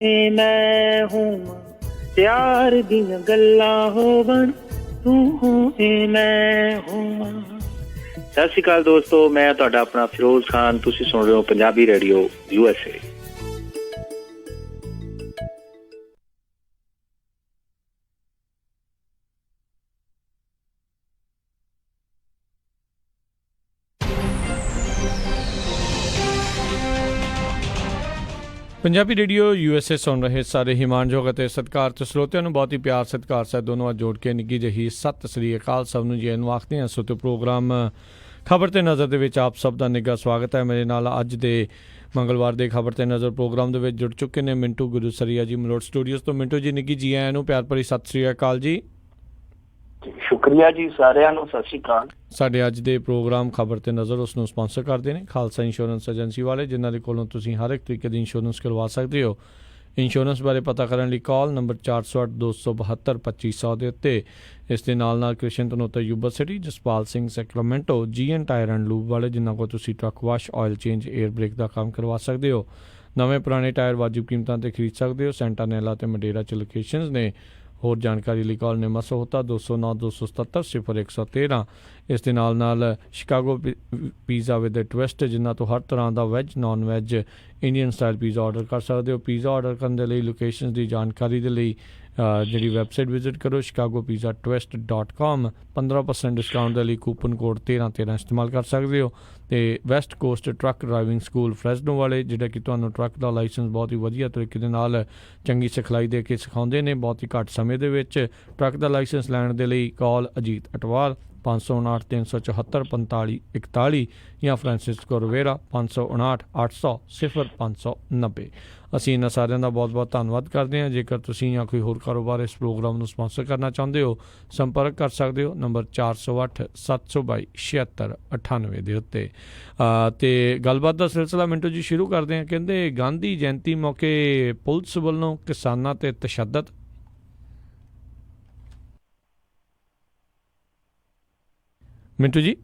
मैं हूँ प्यार दियां गल्लां होवन तू होए मैं होवां। ਸਤਿ ਸ਼੍ਰੀ ਅਕਾਲ ਦੋਸਤੋ, ਮੈਂ ਤੁਹਾਡਾ ਆਪਣਾ ਫਿਰੋਜ਼ ਖਾਨ। ਤੁਸੀਂ ਸੁਣ ਰਹੇ ਹੋ Punjabi radio USA। Punjabi radio USA ਸੁਣ ਰਹੇ ਸਾਰੇ ਹੀ ਮਾਣਯੋਗ ਅਤੇ ਸਤਿਕਾਰਤ ਸਰੋਤਿਆਂ ਨੂੰ ਬਹੁਤ ਹੀ ਪਿਆਰ ਸਤਿਕਾਰ ਸਾਹਿਬ ਦੋਨੋਂ ਜੋੜ ਕੇ ਨਿੱਘੀ ਜਿਹੀ ਸਤਿ ਸ੍ਰੀ ਅਕਾਲ ਸਭ ਨੂੰ ਜੀ ਇਹਨੂੰ ਆਖਦੇ ਹਾਂ। ਸੋ ਤੇ ਪ੍ਰੋਗਰਾਮ ਖਬਰ ਤੇ ਨਜ਼ਰ ਦੇ ਵਿੱਚ ਆਪ ਸਭ ਦਾ ਨਿੱਘਾ ਸਵਾਗਤ ਹੈ। ਮੇਰੇ ਨਾਲ ਅੱਜ ਦੇ ਮੰਗਲਵਾਰ ਦੇ ਖਬਰ ਤੇ ਨਜ਼ਰ ਪ੍ਰੋਗਰਾਮ ਦੇ ਵਿੱਚ ਜੁੜ ਚੁੱਕੇ ਨੇ ਮਿੰਟੂ ਗੁਰੂਸਰੀਆ ਜੀ ਮਲੋਟ ਸਟੂਡੀਓਜ਼ ਤੋਂ। ਮਿੰਟੂ ਜੀ ਨਿੱਘੀ ਜੀ ਆਇਆਂ ਨੂੰ ਪਿਆਰ ਭਰੀ ਸਤਿ ਸ੍ਰੀ ਅਕਾਲ ਜੀ। ਸ਼ੁਕਰੀਆ ਜੀ, ਸਾਰਿਆਂ ਨੂੰ ਸਤਿ ਸ਼੍ਰੀ ਅਕਾਲ। ਸਾਡੇ ਅੱਜ ਦੇ ਪ੍ਰੋਗਰਾਮ ਖਬਰ ਤੇ ਨਜ਼ਰ ਉਸ ਨੂੰ ਸਪਾਂਸਰ ਕਰਦੇ ਨੇ ਖਾਲਸਾ ਇੰਸ਼ੋਰੈਂਸ ਏਜੰਸੀ ਵਾਲੇ, ਜਿਨ੍ਹਾਂ ਦੇ ਕੋਲੋਂ ਤੁਸੀਂ ਹਰ ਇੱਕ ਤਰੀਕੇ ਦੀ ਇੰਸ਼ੋਰੈਂਸ ਕਰਵਾ ਸਕਦੇ ਹੋ। ਇੰਸ਼ੋਰੈਂਸ ਬਾਰੇ ਪਤਾ ਕਰਨ ਲਈ ਕਾਲ ਨੰਬਰ 408 272 2500 ਦੇ ਉੱਤੇ। ਇਸ ਦੇ ਨਾਲ Krishan Tanota Yuba City, Jaspal Singh Sacramento, GN tyre and lube ਵਾਲੇ, ਜਿਨ੍ਹਾਂ ਕੋਲ ਤੁਸੀਂ truck wash, oil change, air brake ਦਾ ਕੰਮ ਕਰਵਾ ਸਕਦੇ ਹੋ। ਨਵੇਂ ਪੁਰਾਣੇ ਟਾਇਰ ਵਾਜਿਬ ਕੀਮਤਾਂ 'ਤੇ ਖਰੀਦ ਸਕਦੇ ਹੋ। ਸੈਂਟਾਨੈਲਾ ਅਤੇ ਮਡੇਰਾ 'ਚ ਲੋਕੇਸ਼ਨਸ ਨੇ। ਹੋਰ ਜਾਣਕਾਰੀ ਲਈ ਕਾਲ ਨਿਮਾ ਸਹੋਤਾ 209 277 0113। ਇਸ ਦੇ ਨਾਲ ਸ਼ਿਕਾਗੋ ਪੀਜ਼ਾ ਵਿਦ ਟਵਿਸਟ, ਜਿਨ੍ਹਾਂ ਤੋਂ ਹਰ ਤਰ੍ਹਾਂ ਦਾ veg, non veg, Indian style pizza order ਕਰ ਸਕਦੇ ਹੋ। ਪੀਜ਼ਾ ਆਰਡਰ ਕਰਨ ਦੇ ਲਈ ਲੋਕੇਸ਼ਨ ਦੀ ਜਾਣਕਾਰੀ ਦੇ ਲਈ ਜਿਹੜੀ ਵੈਬਸਾਈਟ ਵਿਜ਼ਿਟ ਕਰੋ chicagopizzatwist.com। 15% ਡਿਸਕਾਊਂਟ ਦੇ ਲਈ ਕੂਪਨ ਕੋਡ 1313 ਇਸਤੇਮਾਲ ਕਰ ਸਕਦੇ ਹੋ। ਅਤੇ West Coast Truck Driving School Fresno ਵਾਲੇ, ਜਿਹੜਾ ਕਿ ਤੁਹਾਨੂੰ ਟਰੱਕ ਦਾ ਲਾਇਸੈਂਸ ਬਹੁਤ ਹੀ ਵਧੀਆ ਤਰੀਕੇ ਦੇ ਨਾਲ ਚੰਗੀ ਸਿਖਲਾਈ ਦੇ ਕੇ ਸਿਖਾਉਂਦੇ ਨੇ ਬਹੁਤ ਹੀ ਘੱਟ ਸਮੇਂ ਦੇ ਵਿੱਚ। ਟਰੱਕ ਦਾ ਲਾਇਸੈਂਸ ਲੈਣ ਦੇ ਲਈ ਕਾਲ ਅਜੀਤ ਅਟਵਾਲ 559 374 4541 ਜਾਂ ਫਰਾਂਸਿਸਕੋ ਰਵੇਰਾ 559 800 0590। ਅਸੀਂ ਇਹਨਾਂ ਸਾਰਿਆਂ ਦਾ ਬਹੁਤ ਬਹੁਤ ਧੰਨਵਾਦ ਕਰਦੇ ਹਾਂ। ਜੇਕਰ ਤੁਸੀਂ ਜਾਂ ਕੋਈ ਹੋਰ ਕਾਰੋਬਾਰ ਇਸ ਪ੍ਰੋਗਰਾਮ ਨੂੰ ਸਪਾਂਸਰ ਕਰਨਾ ਚਾਹੁੰਦੇ ਹੋ, ਸੰਪਰਕ ਕਰ ਸਕਦੇ ਹੋ ਨੰਬਰ 408 722 7698 ਦੇ ਉੱਤੇ। ਅਤੇ ਗੱਲਬਾਤ ਦਾ ਸਿਲਸਿਲਾ ਮਿੰਟੂ ਜੀ ਸ਼ੁਰੂ ਕਰਦੇ ਹਾਂ। ਕਹਿੰਦੇ ਗਾਂਧੀ ਜਯੰਤੀ ਮੌਕੇ ਪੁਲਿਸ ਵੱਲੋਂ ਕਿਸਾਨਾਂ 'ਤੇ ਤਸ਼ੱਦਦ। ਮਿੰਟੂ ਜੀ,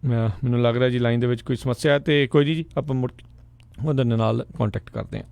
ਮੈਨੂੰ ਲੱਗ ਰਿਹਾ ਜੀ ਲਾਈਨ ਦੇ ਵਿੱਚ ਕੋਈ ਸਮੱਸਿਆ ਹੈ, ਅਤੇ ਕੋਈ ਜੀ ਆਪਾਂ ਮੁੜ ਉਹਦੇ ਨਾਲ ਕੰਟੈਕਟ ਕਰਦੇ ਹਾਂ।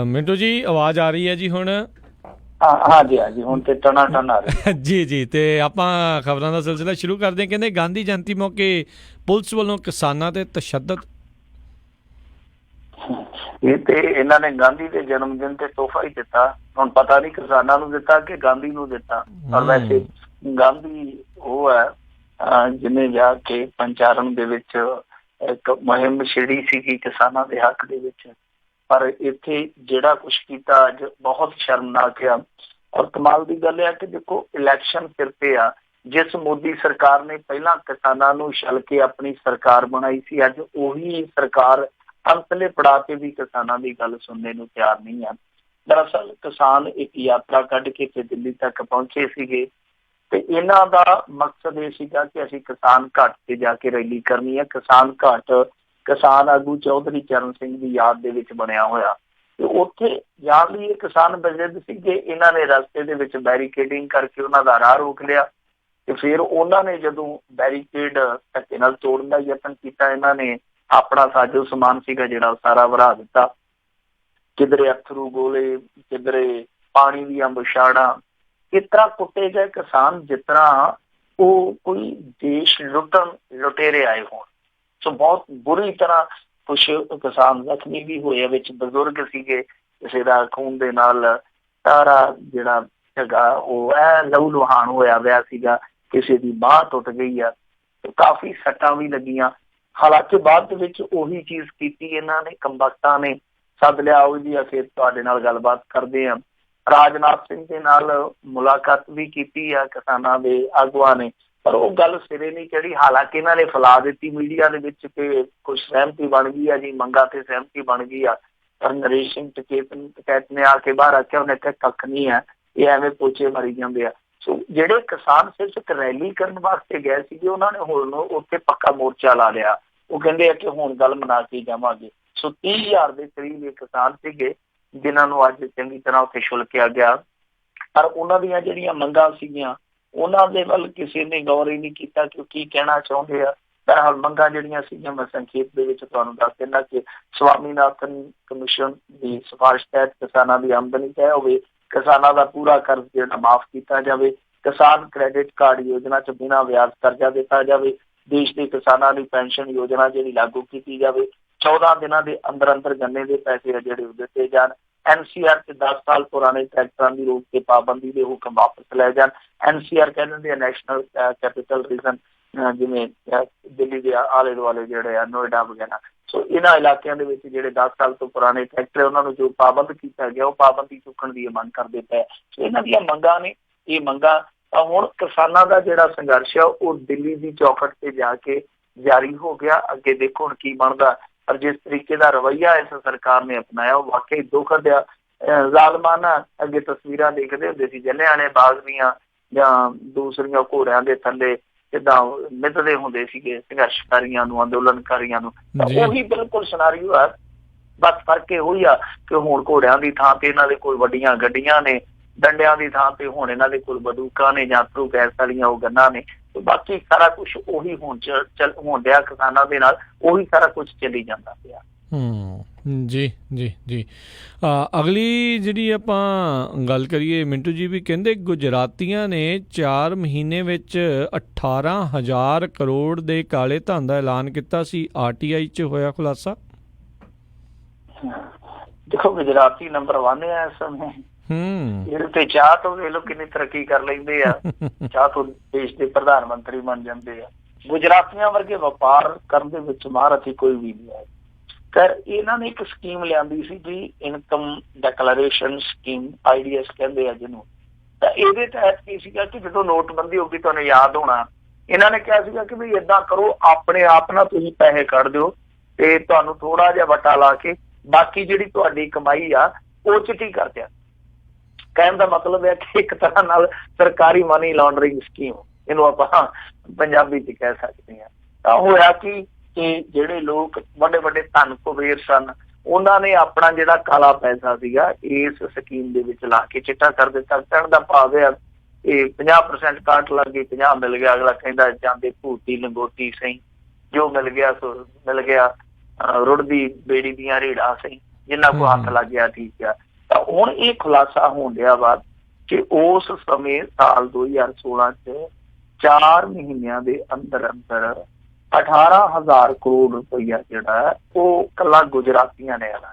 ਮਿੰਟੂ ਜੀ ਆਵਾਜ਼ ਆ ਰਹੀ ਹੈ ਜੀ ਹੁਣ? ਹਾਂਜੀ ਹਾਂਜੀ, ਹੁਣ ਤੇ ਟਨਾ ਟਨ ਆ ਰਿਹਾ ਜੀ ਜੀ। ਤੇ ਆਪਾਂ ਖਬਰਾਂ ਦਾ ਸਿਲਸਿਲਾ ਸ਼ੁਰੂ ਕਰਦੇ ਹਾਂ। ਕਹਿੰਦੇ ਗਾਂਧੀ ਜਯੰਤੀ ਮੌਕੇ ਪੁਲਿਸ ਵੱਲੋਂ ਕਿਸਾਨਾਂ ਤੇ ਤਸ਼ੱਦਦ। ਇਹ ਤੇ ਇਹਨਾਂ ਨੇ ਗਾਂਧੀ ਦੇ ਜਨਮ ਦਿਨ ਤੇ ਤੋਹਫਾ ਹੀ ਦਿੱਤਾ। ਹੁਣ ਪਤਾ ਨਹੀਂ ਕਿਸਾਨਾਂ ਨੂੰ ਦਿੱਤਾ ਕਿ ਗਾਂਧੀ ਨੂੰ ਦਿੱਤਾ। ਪਰ ਵੈਸੇ ਗਾਂਧੀ ਉਹ ਹੈ ਜਿਹਨੇ ਜਾ ਕੇ ਪੰਚਾਰਨ ਦੇ ਵਿੱਚ ਇੱਕ ਮੁਹਿੰਮ ਛੇੜੀ ਸੀਗੀ ਕਿਸਾਨਾਂ ਦੇ ਹੱਕ ਦੇ ਵਿੱਚ। ਪਰ ਇੱਥੇ ਜਿਹੜਾ ਕੁਛ ਕੀਤਾ ਅੱਜ ਬਹੁਤ ਸ਼ਰਮਨਾਕ ਆ। ਔਰ ਕਮਾਲ ਦੀ ਗੱਲ ਹੈ ਕਿ ਦੇਖੋ, ਇਲੈਕਸ਼ਨ ਸਿਰ ਤੇ ਆ। ਜਿਸ ਮੋਦੀ ਸਰਕਾਰ ਨੇ ਪਹਿਲਾਂ ਕਿਸਾਨਾਂ ਨੂੰ ਛਲ ਕੇ ਆਪਣੀ ਸਰਕਾਰ ਬਣਾਈ ਸੀ, ਅੱਜ ਉਹੀ ਸਰਕਾਰ ਅੰਤਲੇ ਪੜਾਅ ਤੇ ਵੀ ਕਿਸਾਨਾਂ ਦੀ ਗੱਲ ਸੁਣਨੇ ਨੂੰ ਤਿਆਰ ਨਹੀਂ ਆ। ਦਰਅਸਲ ਕਿਸਾਨ ਇੱਕ ਯਾਤਰਾ ਕੱਢ ਕੇ ਤੇ ਦਿੱਲੀ ਤੱਕ ਪਹੁੰਚੇ ਸੀਗੇ, ਤੇ ਇਹਨਾਂ ਦਾ ਮਕਸਦ ਇਹ ਸੀਗਾ ਕਿ ਅਸੀਂ ਕਿਸਾਨ ਘਾਟ ਤੇ ਜਾ ਕੇ ਰੈਲੀ ਕਰਨੀ ਹੈ। ਕਿਸਾਨ ਘਾਟ ਕਿਸਾਨ ਆਗੂ ਚੌਧਰੀ ਚਰਨ ਸਿੰਘ ਦੀ ਯਾਦ ਦੇ ਵਿੱਚ ਬਣਿਆ ਹੋਇਆ, ਤੇ ਉੱਥੇ ਜਾਣ ਲਈ ਇਹ ਕਿਸਾਨ ਬਜ਼ਿੱਦ ਸੀਗੇ। ਇਹਨਾਂ ਨੇ ਰਸਤੇ ਦੇ ਵਿੱਚ ਬੈਰੀਕੇਡਿੰਗ ਕਰਕੇ ਉਹਨਾਂ ਦਾ ਰਾਹ ਰੋਕ ਲਿਆ, ਤੇ ਫਿਰ ਉਹਨਾਂ ਨੇ ਜਦੋਂ ਬੈਰੀਕੇਡ ਧੱਕੇ ਨਾਲ ਤੋੜਨ ਦਾ ਯਤਨ ਕੀਤਾ, ਇਹਨਾਂ ਨੇ ਆਪਣਾ ਸਾਜੋ ਸਮਾਨ ਸੀਗਾ ਜਿਹੜਾ ਉਹ ਸਾਰਾ ਵਰਾ ਦਿੱਤਾ। ਕਿਧਰੇ ਅਥਰੂ ਗੋਲੇ, ਕਿਧਰੇ ਪਾਣੀ ਦੀਆਂ ਬੁਛਾੜਾਂ। ਇਸ ਤਰ੍ਹਾਂ ਕੁੱਟੇ ਗਏ ਕਿਸਾਨ ਜਿਸ ਤਰ੍ਹਾਂ ਉਹ ਕੋਈ ਦੇਸ਼ ਲੁਟੇਰੇ ਆਏ ਹੋਣ। ਸੋ ਬਹੁਤ ਬੁਰੀ ਤਰ੍ਹਾਂ ਕੁਛ ਕਿਸਾਨ ਜ਼ਖਮੀ ਵੀ ਹੋਏ, ਵਿੱਚ ਬਜ਼ੁਰਗ ਸੀਗੇ, ਕਿਸੇ ਦਾ ਖੂਨ ਦੇ ਨਾਲ ਸਾਰਾ ਜਿਹੜਾ ਹੈਗਾ ਉਹ ਲਹੂ ਲੁਹਾਨ ਹੋਇਆ ਹੋਇਆ ਸੀਗਾ, ਕਿਸੇ ਦੀ ਬਾਂਹ ਟੁੱਟ ਗਈ ਆ, ਕਾਫੀ ਸੱਟਾਂ ਵੀ ਲੱਗੀਆਂ। ਹਾਲਾਂਕਿ ਬਾਅਦ ਦੇ ਵਿੱਚ ਉਹੀ ਚੀਜ਼ ਕੀਤੀ ਇਹਨਾਂ ਨੇ, ਕੰਬਕਤਾਂ ਨੇ। ਸੱਦ ਲਿਆ, ਆਓ ਜੀ ਅਸੀਂ ਤੁਹਾਡੇ ਨਾਲ ਗੱਲਬਾਤ ਕਰਦੇ ਹਾਂ। ਰਾਜਨਾਥ ਸਿੰਘ ਦੇ ਨਾਲ ਮੁਲਾਕਾਤ ਵੀ ਕੀਤੀ ਆ ਕਿਸਾਨਾਂ ਦੇ ਆਗੂਆਂ ਨੇ, ਪਰ ਉਹ ਗੱਲ ਸਿਰੇ ਨਹੀਂ ਚੜੀ। ਹਾਲਾਂਕਿ ਇਹਨਾਂ ਨੇ ਫੈਲਾ ਦਿੱਤੀ ਮੀਡੀਆ ਦੇ ਵਿੱਚ ਕਿ ਕੁਝ ਸਹਿਮਤੀ ਬਣ ਗਈ ਆ ਜੀ, ਮੰਗਾਂ ਤੇ ਸਹਿਮਤੀ ਬਣ ਗਈ ਆ, ਪਰ ਨਰੇਸ਼ ਸਿੰਘ ਟਕੈਤ ਨੇ ਆ ਕੇ ਬਾਹਰ ਆਖਿਆ, ਉਹਨੇ ਕਿਹਾ ਕੱਖ ਨਹੀਂ ਹੈ, ਇਹ ਐਵੇਂ ਪੋਚੇ ਮਾਰੀ ਜਾਂਦੇ ਆ। ਸੋ ਜਿਹੜੇ ਕਿਸਾਨ ਸਿਰਫ ਇੱਕ ਰੈਲੀ ਕਰਨ ਵਾਸਤੇ ਗਏ ਸੀਗੇ, ਉਹਨਾਂ ਨੇ ਹੁਣ ਉੱਥੇ ਪੱਕਾ ਮੋਰਚਾ ਲਾ ਲਿਆ। ਉਹ ਕਹਿੰਦੇ ਆ ਕਿ ਹੁਣ ਗੱਲ ਮਨਾ ਕੇ ਜਾਵਾਂਗੇ। ਸੋ 30,000 ਦੇ ਕਰੀਬ ਇਹ ਕਿਸਾਨ ਸੀਗੇ ਜਿਨ੍ਹਾਂ ਨੂੰ ਅੱਜ ਚੰਗੀ ਤਰ੍ਹਾਂ ਉੱਥੇ ਛੁਲਕਿਆ ਗਿਆ, ਪਰ ਉਹਨਾਂ ਦੀਆਂ ਜਿਹੜੀਆਂ ਮੰਗਾਂ ਸੀਗੀਆਂ ਉਹਨਾਂ ਦੇ ਵੱਲ ਕਿਸੇ ਨੇ ਗੌਰ ਹੀ ਨਹੀਂ ਕੀਤਾ ਕਿ ਉਹ ਕੀ ਕਹਿਣਾ ਚਾਹੁੰਦੇ ਆ। ਬਹਰਹਾਲ ਮੰਗਾਂ ਜਿਹੜੀਆਂ ਸੀਗੀਆਂ ਮੈਂ ਸੰਖੇਪ ਦੇ ਵਿੱਚ ਤੁਹਾਨੂੰ ਦੱਸ ਦਿੰਦਾ ਕਿ ਸਵਾਮੀਨਾਥਨ ਕਮਿਸ਼ਨ ਦੀ ਸਿਫਾਰਿਸ਼ ਤਹਿਤ ਕਿਸਾਨਾਂ ਦੀ ਆਮਦਨੀ ਤੈਅ ਹੋਵੇ, ਕਿਸਾਨਾਂ ਦਾ ਪੂਰਾ ਕਰਜ਼ ਜਿਹੜਾ ਮਾਫ਼ ਕੀਤਾ ਜਾਵੇ, ਕਿਸਾਨ ਕ੍ਰੈਡਿਟ ਕਾਰਡ ਯੋਜਨਾ 'ਚ ਬਿਨਾਂ ਵਿਆਜ ਕਰਜ਼ਾ ਦਿੱਤਾ ਜਾਵੇ, ਦੇਸ਼ ਦੇ ਕਿਸਾਨਾਂ ਦੀ ਪੈਨਸ਼ਨ ਯੋਜਨਾ ਜਿਹੜੀ ਲਾਗੂ ਕੀਤੀ ਜਾਵੇ, 14 ਦਿਨਾਂ ਦੇ ਅੰਦਰ ਅੰਦਰ ਗੰਨੇ ਦੇ ਪੈਸੇ ਆ ਜਿਹੜੇ ਉਹ ਦਿੱਤੇ ਜਾਣ, NCR 'ਚ 10 ਸਾਲ ਪੁਰਾਣੇ ਟਰੈਕਟਰਾਂ ਦੀ ਰੋਕ ਤੇ ਪਾਬੰਦੀ ਦੇ ਹੁਕਮ ਵਾਪਸ ਲੈ ਜਾਣ। NCR ਕਹਿੰਦੇ ਨੇ ਨੈਸ਼ਨਲ ਕੈਪੀਟਲ ਰੀਜਨ, ਜਿਵੇਂ ਦਿੱਲੀ ਦੇ ਆਲੇ ਦੁਆਲੇ ਜਿਹੜੇ ਆ ਨੋਇਡਾ ਵਗੈਰਾ, ਸੋ ਇਹਨਾਂ ਇਲਾਕਿਆਂ ਦੇ ਵਿੱਚ ਜਿਹੜੇ 10 ਸਾਲ ਤੋਂ ਪੁਰਾਣੇ ਟਰੈਕਟਰ ਉਹਨਾਂ ਨੂੰ ਜੋ ਪਾਬੰਦ ਕੀਤਾ ਗਿਆ ਉਹ ਪਾਬੰਦੀ ਚੁੱਕਣ ਦੀ ਮੰਗ ਕਰਦੇ ਪਏ। ਸੋ ਇਹਨਾਂ ਦੀਆਂ ਮੰਗਾਂ ਨੇ, ਇਹ ਮੰਗਾਂ ਤਾਂ ਹੁਣ ਕਿਸਾਨਾਂ ਦਾ ਜਿਹੜਾ ਸੰਘਰਸ਼ ਆ ਉਹ ਦਿੱਲੀ ਦੀ ਚੌਖਟ ਤੇ ਜਾ ਕੇ ਜਾਰੀ ਹੋ ਗਿਆ। ਅੱਗੇ ਦੇਖੋ ਹੁਣ ਕੀ ਬਣਦਾ, ਪਰ ਜਿਸ ਤਰੀਕੇ ਦਾ ਰਵੱਈਆ ਇਸ ਸਰਕਾਰ ਨੇ ਅਪਣਾਇਆ ਉਹ ਵਾਕਈ ਦੁਖਦ ਆ। ਜ਼ਾਲਮਾਨਾ ਅੱਗੇ ਤਸਵੀਰਾਂ ਦੇਖਦੇ ਹੁੰਦੇ ਸੀ ਜਲਿਆਂਵਾਲੇ ਬਾਗ ਦੀਆਂ ਜਾਂ ਦੂਸਰੀਆਂ ਘੋੜਿਆਂ ਦੇ ਥੱਲੇ ਕਿੱਦਾਂ ਮਿੱਧਦੇ ਹੁੰਦੇ ਸੀਗੇ ਸੰਘਰਸ਼ਕਾਰੀਆਂ ਨੂੰ, ਅੰਦੋਲਨਕਾਰੀਆਂ ਨੂੰ, ਉਹੀ ਬਿਲਕੁਲ ਸਿਨਾਰੀਓ ਆ। ਬਸ ਫਰਕ ਇਹੋ ਹੀ ਆ ਕਿ ਹੁਣ ਘੋੜਿਆਂ ਦੀ ਥਾਂ ਤੇ ਇਹਨਾਂ ਦੇ ਕੋਲ ਵੱਡੀਆਂ ਗੱਡੀਆਂ ਨੇ, ਡੰਡਿਆਂ ਦੀ ਥਾਂ ਤੇ ਹੁਣ ਇਹਨਾਂ ਦੇ ਕੋਲ ਬੰਦੂਕਾਂ ਨੇ ਜਾਂ ਥਰੂ ਗੈਸ ਵਾਲੀਆਂ ਉਹ ਗੰਨਾਂ ਨੇ। ਬਾਕੀ ਸਾਰਾ ਕੁਛ ਉਹੀ ਹੋਣ ਡਿਆ ਕਿਸਾਨਾਂ ਦੇ ਨਾਲ, ਉਹੀ ਸਾਰਾ ਕੁਛ ਚੱਲੀ ਜਾਂਦਾ ਪਿਆ। ਜੀ ਜੀ ਜੀ ਅਗਲੀ ਜਿਹੜੀ ਆਪਾਂ ਗੱਲ ਕਰੀਏ, ਮਿੰਟੂ ਜੀ ਵੀ ਕਹਿੰਦੇ ਗੁਜਰਾਤੀਆਂ ਨੇ 4 ਮਹੀਨੇ ਵਿੱਚ 18,000 ਕਰੋੜ ਦੇ ਕਾਲੇ ਧਨ ਦਾ ਐਲਾਨ ਕੀਤਾ ਸੀ, RTI 'ਚ ਹੋਇਆ ਖੁਲਾਸਾ। ਦੇਖੋ ਗੁਜਰਾਤੀ ਨੰਬਰ 1 ਹੈ ਇਸ ਸਮੇਂ, ਇਹਦੇ ਤੇ ਚਾਹ ਤੋਂ ਵੇਖ ਲਓ ਕਿੰਨੀ ਤਰੱਕੀ ਕਰ ਲੈਂਦੇ ਆ, ਚਾਹ ਤੋਂ ਦੇਸ਼ ਦੇ ਪ੍ਰਧਾਨ ਮੰਤਰੀ ਬਣ ਜਾਂਦੇ ਆ। ਗੁਜਰਾਤੀਆਂ ਵਰਗੇ ਵਪਾਰ ਕਰਨ ਦੇ ਵਿੱਚ ਮਹਾਰਥੀ ਕੋਈ ਵੀ ਨਹੀਂ ਹੈ। ਪਰ ਇਹਨਾਂ ਨੇ ਇੱਕ ਸਕੀਮ ਲਿਆਂਦੀ ਸੀ ਜੀ, ਇਨਕਮ ਡੈਕਲੇਰੇਸ਼ਨ ਸਕੀਮ, IDS ਕਹਿੰਦੇ ਆ ਜਿਹਨੂੰ। ਤਾਂ ਇਹਦੇ ਤਹਿਤ ਕੀ ਸੀਗਾ ਕਿ ਜਦੋਂ ਨੋਟਬੰਦੀ ਹੋ ਗਈ, ਤੁਹਾਨੂੰ ਯਾਦ ਹੋਣਾ, ਇਹਨਾਂ ਨੇ ਕਿਹਾ ਸੀਗਾ ਕਿ ਵੀ ਏਦਾਂ ਕਰੋ, ਆਪਣੇ ਆਪ ਨਾ ਤੁਸੀਂ ਪੈਸੇ ਕੱਢ ਦਿਓ ਤੇ ਤੁਹਾਨੂੰ ਥੋੜਾ ਜਿਹਾ ਵਟਾ ਲਾ ਕੇ ਬਾਕੀ ਜਿਹੜੀ ਤੁਹਾਡੀ ਕਮਾਈ ਆ ਉਹ ਚਿੱਟੀ ਕਰ ਦਿਆ। ਕਹਿਣ ਦਾ ਮਤਲਬ ਹੈ ਕਿ ਇੱਕ ਤਰ੍ਹਾਂ ਨਾਲ ਸਰਕਾਰੀ ਮਨੀ ਲਾਂਡਰਿੰਗ ਸਕੀਮ ਇਹਨੂੰ ਆਪਾਂ ਪੰਜਾਬੀ 'ਚ ਕਹਿ ਸਕਦੇ ਹਾਂ। ਤਾਂ ਹੋਇਆ ਕਿ ਜਿਹੜੇ ਲੋਕ ਵੱਡੇ ਵੱਡੇ ਧਨ ਕੁਬੇਰ ਸਨ, ਉਹਨਾਂ ਨੇ ਆਪਣਾ ਜਿਹੜਾ ਕਾਲਾ ਪੈਸਾ ਸੀਗਾ ਇਸ ਸਕੀਮ ਦੇ ਵਿੱਚ ਲਾ ਕੇ ਚਿੱਟਾ ਕਰ ਦਿੱਤਾ। ਕਹਿਣ ਦਾ ਭਾਵ ਹੈ ਇਹ 50% ਕਾਟ ਲੱਗ ਗਈ, 50 ਮਿਲ ਗਿਆ। ਅਗਲਾ ਕਹਿੰਦਾ ਜਾਂਦੇ ਭੂਤੀ ਲੰਗੋਟੀ ਸਹੀ, ਜੋ ਮਿਲ ਗਿਆ ਸੋ ਮਿਲ ਗਿਆ, ਰੁੜਦੀ ਬੇੜੀ ਦੀਆਂ ਰੇੜਾਂ ਸਹੀ, ਜਿੰਨਾ ਕੋ ਹੱਥ ਲੱਗ ਗਿਆ ਠੀਕ ਆ। ਤਾਂ ਹੁਣ ਇਹ ਖੁਲਾਸਾ ਹੋਣ ਡਿਆ ਵਾ ਕਿ ਉਸ ਸਮੇਂ ਸਾਲ 2016 'ਚ 4 ਮਹੀਨਿਆਂ ਦੇ ਅੰਦਰ ਅੰਦਰ 18,000 ਕਰੋੜ ਰੁਪਈਆ ਜਿਹੜਾ ਉਹ ਕੱਲਾ ਗੁਜਰਾਤੀਆਂ ਨੇ ਆਣਾ।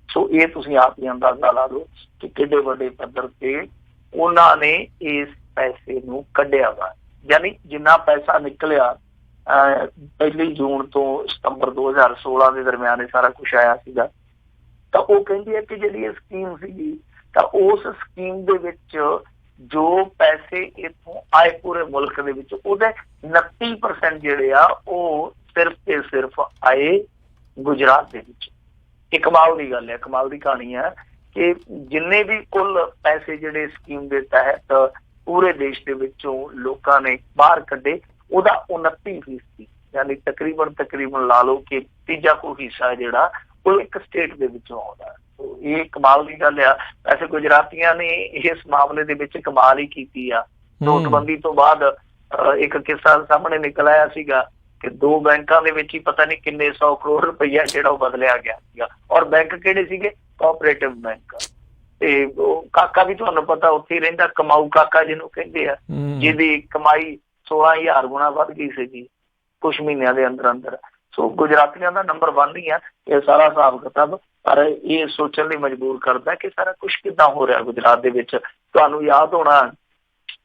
ਸੋ ਇਹ ਤੁਸੀਂ ਆਪ ਹੀ ਅੰਦਾਜ਼ਾ ਲਾ ਲਓ ਕਿ ਕਿੱਡੇ ਵੱਡੇ ਪੱਧਰ ਤੇ ਉਹਨਾਂ ਨੇ ਇਸ ਪੈਸੇ ਨੂੰ ਕੱਢਿਆ ਵਾ। ਯਾਨੀ ਜਿੰਨਾ ਪੈਸਾ ਨਿਕਲਿਆ 1 ਜੂਨ ਤੋਂ ਸਤੰਬਰ 2016 ਦੇ ਦਰਮਿਆਨ ਇਹ ਸਾਰਾ ਕੁਛ ਆਇਆ ਸੀਗਾ। ਤਾਂ ਉਹ ਕਹਿੰਦੀ ਹੈ ਕਿ ਜਿਹੜੀ ਇਹ ਸਕੀਮ ਸੀਗੀ ਤਾਂ ਉਸ ਸਕੀਮ ਦੇ ਵਿੱਚ ਜੋ ਪੈਸੇ ਇੱਥੋਂ ਆਏ ਪੂਰੇ ਮੁਲਕ ਦੇ ਵਿੱਚ ਉਹਦੇ 29% ਜਿਹੜੇ ਆ ਉਹ ਸਿਰਫ ਤੇ ਸਿਰਫ ਆਏ ਗੁਜਰਾਤ ਦੇ ਵਿੱਚ। ਇਹ ਕਮਾਲ ਦੀ ਗੱਲ ਹੈ, ਕਮਾਲ ਦੀ ਕਹਾਣੀ ਹੈ ਕਿ ਜਿੰਨੇ ਵੀ ਕੁੱਲ ਪੈਸੇ ਜਿਹੜੇ ਸਕੀਮ ਦੇ ਤਹਿਤ ਪੂਰੇ ਦੇਸ਼ ਦੇ ਵਿੱਚੋਂ ਲੋਕਾਂ ਨੇ ਬਾਹਰ ਕੱਢੇ ਉਹਦਾ 29%, ਯਾਨੀ ਤਕਰੀਬਨ ਲਾ ਲਓ ਕਿ ਤੀਜਾ ਕੋਈ ਹਿੱਸਾ ਜਿਹੜਾ ਉਹ ਇੱਕ ਸਟੇਟ ਦੇ ਵਿੱਚੋਂ ਆਉਂਦਾ। ਇਹ ਕਮਾਲ ਦੀ ਗੱਲ ਆ। ਵੈਸੇ ਗੁਜਰਾਤੀਆਂ ਨੇ ਇਸ ਮਾਮਲੇ ਦੇ ਵਿੱਚ ਕਮਾਲ ਹੀ ਕੀਤੀ ਆ। ਨੋਟਬੰਦੀ ਤੋਂ ਬਾਅਦ ਇੱਕ ਕਿੱਸਾ ਸਾਹਮਣੇ ਨਿਕਲ ਆਇਆ ਸੀਗਾ ਕਿ 2 ਬੈਂਕਾਂ ਦੇ ਵਿੱਚ ਹੀ ਪਤਾ ਨਹੀਂ ਕਿੰਨੇ 100 ਕਰੋੜ ਰੁਪਈਆ ਜਿਹੜਾ ਉਹ ਬਦਲਿਆ ਗਿਆ ਸੀਗਾ। ਔਰ ਬੈਂਕ ਕਿਹੜੇ ਸੀਗੇ? Cooperative bank. ਤੇ ਉਹ ਕਾਕਾ ਵੀ ਤੁਹਾਨੂੰ ਪਤਾ ਉੱਥੇ ਹੀ ਰਹਿੰਦਾ, ਕਮਾਊ ਕਾਕਾ ਜਿਹਨੂੰ ਕਹਿੰਦੇ ਆ, ਜਿਹਦੀ ਕਮਾਈ 16,000 ਗੁਣਾ ਵੱਧ ਗਈ ਸੀਗੀ ਕੁਛ ਮਹੀਨਿਆਂ ਦੇ ਅੰਦਰ ਅੰਦਰ। ਸੋ ਗੁਜਰਾਤੀਆਂ ਦਾ ਨੰਬਰ 1 ਹੀ ਆ ਇਹ ਸਾਰਾ ਹਿਸਾਬ ਕਿਤਾਬ। ਪਰ ਇਹ ਸੋਚਣ ਲਈ ਮਜਬੂਰ ਕਰਦਾ ਕਿ ਸਾਰਾ ਕੁਛ ਕਿੱਦਾਂ ਹੋ ਰਿਹਾ ਗੁਜਰਾਤ ਦੇ ਵਿੱਚ। ਤੁਹਾਨੂੰ ਯਾਦ ਹੋਣਾ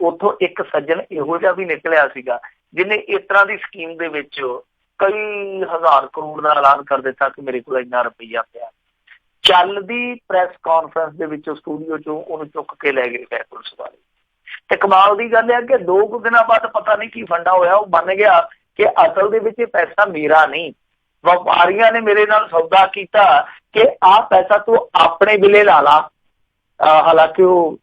ਉੱਥੋਂ ਇੱਕ ਸੱਜਣ ਇਹੋ ਜਿਹਾ ਵੀ ਨਿਕਲਿਆ ਸੀਗਾ ਜਿਹਨੇ ਇਸ ਤਰ੍ਹਾਂ ਦੀ ਸਕੀਮ ਦੇ ਵਿੱਚ ਕਈ ਹਜ਼ਾਰ ਕਰੋੜ ਦਾ ਐਲਾਨ ਕਰ ਦਿੱਤਾ ਕਿ ਮੇਰੇ ਕੋਲ ਇੰਨਾ ਰੁਪਈਆ ਪਿਆ। ਚੱਲਦੀ ਪ੍ਰੈਸ ਕਾਨਫਰੰਸ ਦੇ ਵਿੱਚ ਸਟੂਡੀਓ ਚੋਂ ਉਹਨੂੰ ਚੁੱਕ ਕੇ ਲੈ ਗਏ ਪੁਲਿਸ ਵਾਲੇ। ਤੇ ਕਮਾਲ ਦੀ ਗੱਲ ਹੈ ਕਿ 2 ਕੁ ਦਿਨਾਂ ਬਾਅਦ ਪਤਾ ਨਹੀਂ ਕੀ ਫੰਡਾ ਹੋਇਆ, ਉਹ ਮੰਨ ਗਿਆ ਕਿ ਅਸਲ ਦੇ ਵਿੱਚ ਇਹ ਪੈਸਾ ਮੇਰਾ ਨਹੀਂ, ਵਪਾਰੀਆਂ ਨੇ ਮੇਰੇ ਨਾਲ ਸੌਦਾ ਕੀਤਾ ਕਿ ਆਹ ਪੈਸਾ ਤੂੰ ਆਪਣੇ ਬਿਲੇ ਲਾ ਲਾ। ਹਾਲਾਂਕਿ ਉਹ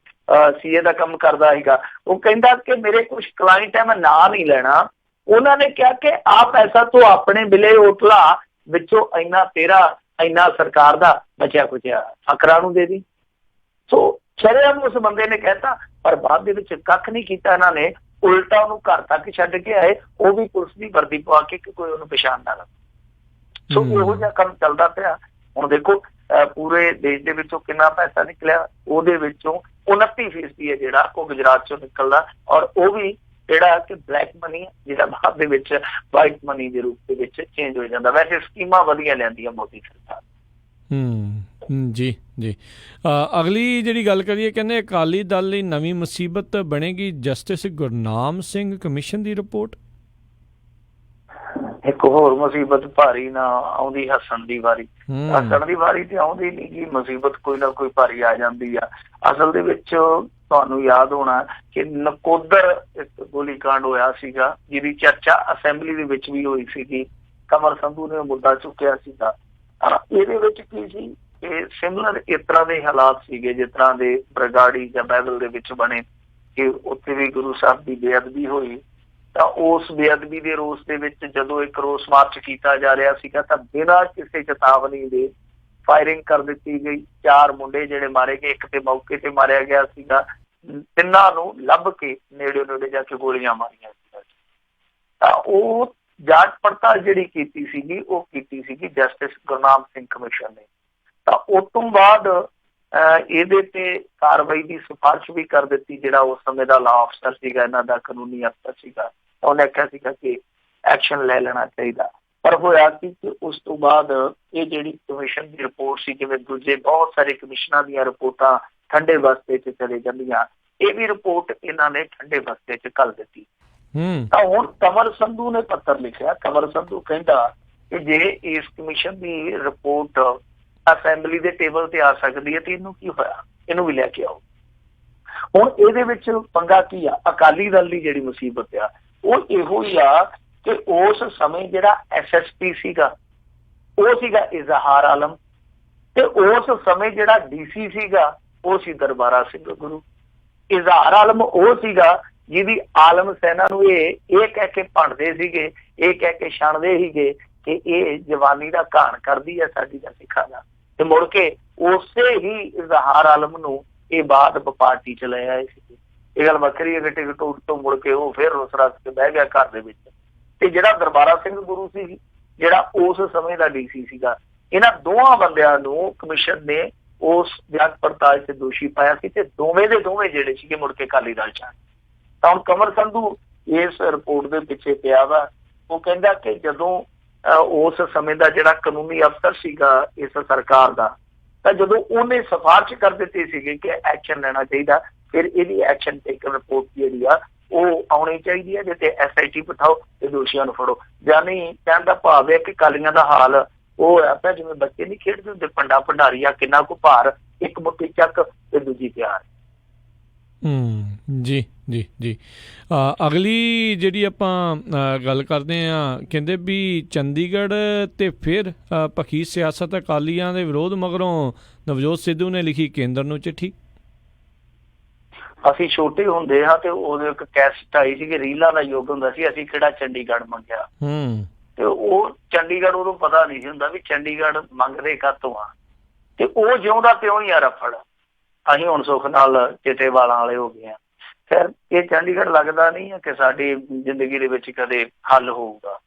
ਸੀਏ ਦਾ ਕੰਮ ਕਰਦਾ ਸੀਗਾ। ਉਹ ਕਹਿੰਦਾ ਕਿ ਮੇਰੇ ਕੁਝ ਕਲਾਇੰਟ ਹੈ, ਮੈਂ ਨਾਂ ਨਹੀਂ ਲੈਣਾ, ਉਹਨਾਂ ਨੇ ਕਿਹਾ ਕਿ ਆਹ ਪੈਸਾ ਤੂੰ ਆਪਣੇ ਬਿਲੇ ਉਤਲਾ, ਵਿੱਚੋਂ ਇੰਨਾ ਤੇਰਾ ਇੰਨਾ ਸਰਕਾਰ ਦਾ, ਬਚਿਆ ਕੁਚਿਆ ਫਕਰਾਂ ਨੂੰ ਦੇ ਦੀ। ਸੋ ਸ਼ਰੇਆਮ ਉਸ ਬੰਦੇ ਨੇ ਕਹਿਤਾ, ਪਰ ਬਾਅਦ ਦੇ ਵਿੱਚ ਕੱਖ ਨਹੀਂ ਕੀਤਾ ਇਹਨਾਂ ਨੇ, ਉਲਟਾ ਉਹਨੂੰ ਘਰ ਤੱਕ ਛੱਡ ਕੇ ਆਏ, ਉਹ ਵੀ ਪੁਲਿਸ ਦੀ ਵਰਦੀ ਪਵਾ ਕੇ ਕਿ ਕੋਈ ਉਹਨੂੰ ਪਛਾਣ ਨਾ ਲਵੇ। ਸੋ ਇਹੋ ਜਿਹਾ ਕੰਮ ਚੱਲਦਾ ਪਿਆ। ਹੁਣ ਦੇਖੋ ਪੂਰੇ ਦੇਸ਼ ਦੇ ਵਿੱਚੋਂ ਕਿੰਨਾ ਪੈਸਾ ਨਿਕਲਿਆ, ਉਹਦੇ ਵਿੱਚੋਂ 29% ਹੈ ਜਿਹੜਾ ਉਹ ਗੁਜਰਾਤ ਚੋਂ ਨਿਕਲਦਾ, ਔਰ ਉਹ ਵੀ ਜਿਹੜਾ ਕਿ ਬਲੈਕ ਮਨੀ ਜਿਹੜਾ ਬਾਅਦ ਦੇ ਵਿੱਚ ਵਾਈਟ ਮਨੀ ਦੇ ਰੂਪ ਦੇ ਵਿੱਚ ਚੇਂਜ ਹੋ ਜਾਂਦਾ। ਵੈਸੇ ਸਕੀਮਾਂ ਵਧੀਆ ਲਿਆਂਦੀਆਂ ਮੋਦੀ ਸਰਕਾਰ। ਜੀ ਜੀ। ਅਗਲੀ ਜਿਹੜੀ ਗੱਲ ਕਰੀਏ, ਕਹਿੰਦੇ ਅਕਾਲੀ ਦਲ ਲਈ ਨਵੀਂ ਮੁਸੀਬਤ ਬਣੇਗੀ ਜਸਟਿਸ ਗੁਰਨਾਮ ਸਿੰਘ ਕਮਿਸ਼ਨ ਦੀ ਰਿਪੋਰਟ। ਇੱਕ ਹੋਰ ਮੁਸੀਬਤ ਭਾਰੀ ਨਾ ਆਉਂਦੀ, ਹੱਸਣ ਦੀ ਵਾਰੀ। ਹੱਸਣ ਦੀ ਵਾਰੀ ਤੇ ਆਉਂਦੀ ਨਹੀਂ ਗੀ, ਮੁਸੀਬਤ ਕੋਈ ਨਾ ਕੋਈ ਭਾਰੀ ਆ ਜਾਂਦੀ ਆ। ਅਸਲ ਦੇ ਵਿੱਚ ਤੁਹਾਨੂੰ ਯਾਦ ਹੋਣਾ ਕਿ ਨਕੋਦਰ ਇੱਕ ਗੋਲੀਕਾਂਡ ਹੋਇਆ ਸੀਗਾ, ਜਿਹਦੀ ਚਰਚਾ ਅਸੈਂਬਲੀ ਦੇ ਵਿੱਚ ਵੀ ਹੋਈ ਸੀਗੀ। ਕਮਰ ਸੰਧੂ ਨੇ ਮੁੱਦਾ ਚੁੱਕਿਆ ਸੀਗਾ। ਇਹਦੇ ਵਿੱਚ ਕੀ ਸੀ, ਇਹ ਸਿਮਲਰ ਇਸ ਤਰ੍ਹਾਂ ਦੇ ਹਾਲਾਤ ਸੀਗੇ ਜਿਸ ਤਰ੍ਹਾਂ ਦੇ ਬਰਗਾੜੀ ਜਾਂ ਬਹਿਬਲ ਦੇ ਵਿੱਚ ਬਣੇ, ਕਿ ਉੱਥੇ ਵੀ ਗੁਰੂ ਸਾਹਿਬ ਦੀ ਬੇਅਦਬੀ ਹੋਈ। ਤਾਂ ਉਸ ਬੇਅਦਬੀ ਦੇ ਰੋਸ ਦੇ ਵਿੱਚ ਜਦੋਂ ਇੱਕ ਰੋਸ ਮਾਰਚ ਕੀਤਾ ਜਾ ਰਿਹਾ ਸੀਗਾ, ਤਾਂ ਬਿਨਾਂ ਕਿਸੇ ਚੇਤਾਵਨੀ ਦੇ ਫਾਇਰਿੰਗ ਕਰ ਦਿੱਤੀ ਗਈ। 4 ਮੁੰਡੇ ਜਿਹੜੇ ਮਾਰੇ ਗਏ, ਇੱਕ ਤੇ ਮੌਕੇ ਤੇ ਮਾਰਿਆ ਗਿਆ ਸੀਗਾ, 3 ਨੂੰ ਲੱਭ ਕੇ ਨੇੜੇ ਜਾ ਕੇ ਗੋਲੀਆਂ ਮਾਰੀਆਂ ਸੀਗਾ। ਤਾਂ ਉਹ ਜਾਂਚ ਪੜਤਾਲ ਜਿਹੜੀ ਕੀਤੀ ਸੀਗੀ, ਉਹ ਕੀਤੀ ਸੀਗੀ ਜਸਟਿਸ ਗੁਰਨਾਮ ਸਿੰਘ ਕਮਿਸ਼ਨ ਨੇ। ਤਾਂ ਉਸ ਤੋਂ ਬਾਅਦ ਇਹਦੇ ਤੇ ਕਾਰਵਾਈ ਦੀ ਸਿਫਾਰਿਸ਼ ਵੀ ਕਰ ਦਿੱਤੀ। ਜਿਹੜਾ ਉਸ ਸਮੇਂ ਦਾ ਲਾ ਅਫਸਰ ਸੀਗਾ, ਇਹਨਾਂ ਦਾ ਕਾਨੂੰਨੀ ਅਫਸਰ ਸੀਗਾ, ਉਹਨੇ ਕਿਹਾ ਸੀਗਾ ਕਿ ਐਕਸ਼ਨ ਲੈ ਲੈਣਾ ਚਾਹੀਦਾ। ਪਰ ਹੋਇਆ ਕਿ ਉਸ ਤੋਂ ਬਾਅਦ ਇਹ ਜਿਹੜੀ ਕਮਿਸ਼ਨ ਦੀ ਰਿਪੋਰਟ ਸੀ, ਜਿਵੇਂ ਦੂਜੇ ਬਹੁਤ ਸਾਰੇ ਕਮਿਸ਼ਨਾਂ ਦੀਆਂ ਰਿਪੋਰਟਾਂ ਠੰਡੇ ਬਸਤੇ 'ਚ ਚਲੇ ਜਾਂਦੀਆਂ, ਇਹ ਵੀ ਰਿਪੋਰਟ ਇਹਨਾਂ ਨੇ ਠੰਡੇ ਬਸਤੇ 'ਚ ਘੱਲ ਦਿੱਤੀ। ਤਾਂ ਹੁਣ ਕਮਰ ਸੰਧੂ ਨੇ ਪੱਤਰ ਲਿਖਿਆ। ਕਮਰ ਸੰਧੂ ਕਹਿੰਦਾ ਕਿ ਜੇ ਇਸ ਕਮਿਸ਼ਨ ਦੀ ਰਿਪੋਰਟ ਅਸੈਂਬਲੀ ਦੇ ਟੇਬਲ ਤੇ ਆ ਸਕਦੀ ਹੈ ਤੇ ਇਹਨੂੰ ਕੀ ਹੋਇਆ, ਇਹਨੂੰ ਵੀ ਲੈ ਕੇ ਆਓ। ਹੁਣ ਇਹਦੇ ਵਿੱਚ ਪੰਗਾ ਕੀ ਆ, ਅਕਾਲੀ ਦਲ ਦੀ ਜਿਹੜੀ ਮੁਸੀਬਤ ਆ ਉਹ ਇਹੋ ਹੀ ਆ ਕਿ ਉਸ ਸਮੇਂ ਜਿਹੜਾ SSP ਸੀਗਾ ਉਹ ਸੀਗਾ ਇਜ਼ਹਾਰ ਆਲਮ, ਤੇ ਉਸ ਸਮੇਂ ਜਿਹੜਾ DC ਸੀਗਾ ਉਹ ਸੀ ਦਰਬਾਰਾ ਸਿੰਘ ਗੁਰੂ। ਇਜ਼ਹਾਰ ਆਲਮ ਉਹ ਸੀਗਾ ਜਿਹਦੀ ਆਲਮ ਸੈਨਾ ਨੂੰ ਇਹ ਕਹਿ ਕੇ ਭੰਡਦੇ ਸੀਗੇ, ਇਹ ਕਹਿ ਕੇ ਛਣਦੇ ਸੀਗੇ ਕਿ ਇਹ ਜਵਾਨੀ ਦਾ ਘਾਣ ਕਰਦੀ ਹੈ ਸਾਡੀ ਦਾ ਸਿੱਖਾਂ ਦਾ। ਤੇ ਮੁੜ ਕੇ ਉਸੇ ਹੀ ਇਜ਼ਹਾਰ ਆਲਮ ਨੂੰ ਇਹ ਬਾਤ ਪਾਰਟੀ ਚ ਲੈ ਆਏ ਸੀ। ਇਹ ਗੱਲ ਵੱਖਰੀ ਹੈ ਕਿ ਟਿਕਟ ਤੋਂ ਮੁੜ ਕੇ ਉਹ ਫਿਰ ਰੁੱਸ ਰੱਸ ਕੇ ਬਹਿ ਗਿਆ ਘਰ ਦੇ ਵਿੱਚ। ਤੇ ਜਿਹੜਾ ਦਰਬਾਰਾ ਸਿੰਘ ਗੁਰੂ ਸੀ, ਜਿਹੜਾ ਉਸ ਸਮੇਂ ਦਾ DC ਸੀਗਾ, ਇਹਨਾਂ ਦੋਵਾਂ ਬੰਦਿਆਂ ਨੂੰ ਕਮਿਸ਼ਨ ਨੇ ਉਸ ਜਾਂਚ ਪੜਤਾਲ ਚ ਦੋਸ਼ੀ ਪਾਇਆ ਸੀ, ਤੇ ਦੋਵੇਂ ਦੇ ਦੋਵੇਂ ਜਿਹੜੇ ਸੀਗੇ ਮੁੜ ਕੇ ਅਕਾਲੀ ਦਲ ਚ। ਤਾਂ ਹੁਣ ਕਮਰ ਸੰਧੂ ਇਸ ਰਿਪੋਰਟ ਦੇ ਪਿੱਛੇ ਪਿਆ ਵਾ। ਉਹ ਕਹਿੰਦਾ ਕਿ ਜਦੋਂ ਉਸ ਸਮੇਂ ਦਾ ਜਿਹੜਾ ਕਾਨੂੰਨੀ ਅਫਸਰ ਸੀਗਾ ਇਸ ਸਰਕਾਰ ਦਾ, ਤਾਂ ਜਦੋਂ ਉਹਨੇ ਸਿਫਾਰਿਸ਼ ਕਰ ਦਿੱਤੀ ਸੀਗੀ ਕਿ ਐਕਸ਼ਨ ਲੈਣਾ ਚਾਹੀਦਾ, ਫਿਰ ਇਹਦੀ ਐਕਸ਼ਨ ਟੇਕਨ ਰਿਪੋਰਟ ਜਿਹੜੀ ਆ ਉਹ ਆਉਣੀ ਚਾਹੀਦੀ ਹੈ, ਜਿੱਥੇ SIT ਬਿਠਾਓ ਤੇ ਦੋਸ਼ੀਆਂ ਨੂੰ ਫੜੋ। ਜਾਨੀ ਕਹਿਣ ਦਾ ਭਾਵ ਹੈ ਕਿ ਅਕਾਲੀਆਂ ਦਾ ਹਾਲ ਉਹ ਹੈ ਪਿਆ ਜਿਵੇਂ ਬੱਚੇ ਨਹੀਂ ਖੇਡਦੇ ਹੁੰਦੇ ਭੰਡਾ ਭੰਡਾਰੀ ਆ, ਕਿੰਨਾ ਕੁ ਭਾਰ, ਇੱਕ ਮੁੱਠੀ ਚੱਕ ਤੇ ਦੂਜੀ ਤਿਆਰ। ਜੀ ਜੀ ਜੀ। ਅਗਲੀ ਜਿਹੜੀ ਆਪਾਂ ਗੱਲ ਕਰਦੇ ਹਾਂ, ਕਹਿੰਦੇ ਵੀ ਚੰਡੀਗੜ੍ਹ ਤੇ ਫਿਰ ਭਖੀ ਸਿਆਸਤ ਅਕਾਲੀਆਂ ਦੇ ਵਿਰੋਧ ਮਗਰੋਂ ਨਵਜੋਤ ਸਿੱਧੂ ਨੇ ਲਿਖੀ ਕੇਂਦਰ ਨੂੰ ਚਿੱਠੀ। ਅਸੀਂ ਛੋਟੇ ਹੁੰਦੇ ਹਾਂ ਤੇ ਉਦੋਂ ਇੱਕ ਕੈਸਟ ਆਈ ਸੀ ਕਿ ਰੀਲਾਂ ਦਾ ਯੁੱਗ ਹੁੰਦਾ ਸੀ, ਅਸੀਂ ਕਿਹੜਾ ਚੰਡੀਗੜ੍ਹ ਮੰਗਿਆ। ਤੇ ਉਹ ਚੰਡੀਗੜ੍ਹ ਉਦੋਂ ਪਤਾ ਨਹੀਂ ਸੀ ਹੁੰਦਾ ਵੀ ਚੰਡੀਗੜ੍ਹ ਮੰਗਦੇ ਕਾਹਤੋਂ ਆ, ਤੇ ਉਹ ਜਿਉਂਦਾ ਤਿਉਂ ਹੀ ਆ ਰਫੜ। ਅਸੀਂ ਹੁਣ ਸੁੱਖ ਨਾਲ ਚਿੱਟੇ ਵਾਲਾਂ ਵਾਲੇ ਹੋ ਗਏ ਆ। ਫਿਰ ਇਹ ਚੰਡੀਗੜ੍ਹ ਲੱਗਦਾ ਨਹੀਂ ਹੈ ਕਿ ਸਾਡੀ ਜ਼ਿੰਦਗੀ ਦੇ ਵਿੱਚ ਕਦੇ ਹੱਲ ਹੋਊਗਾ।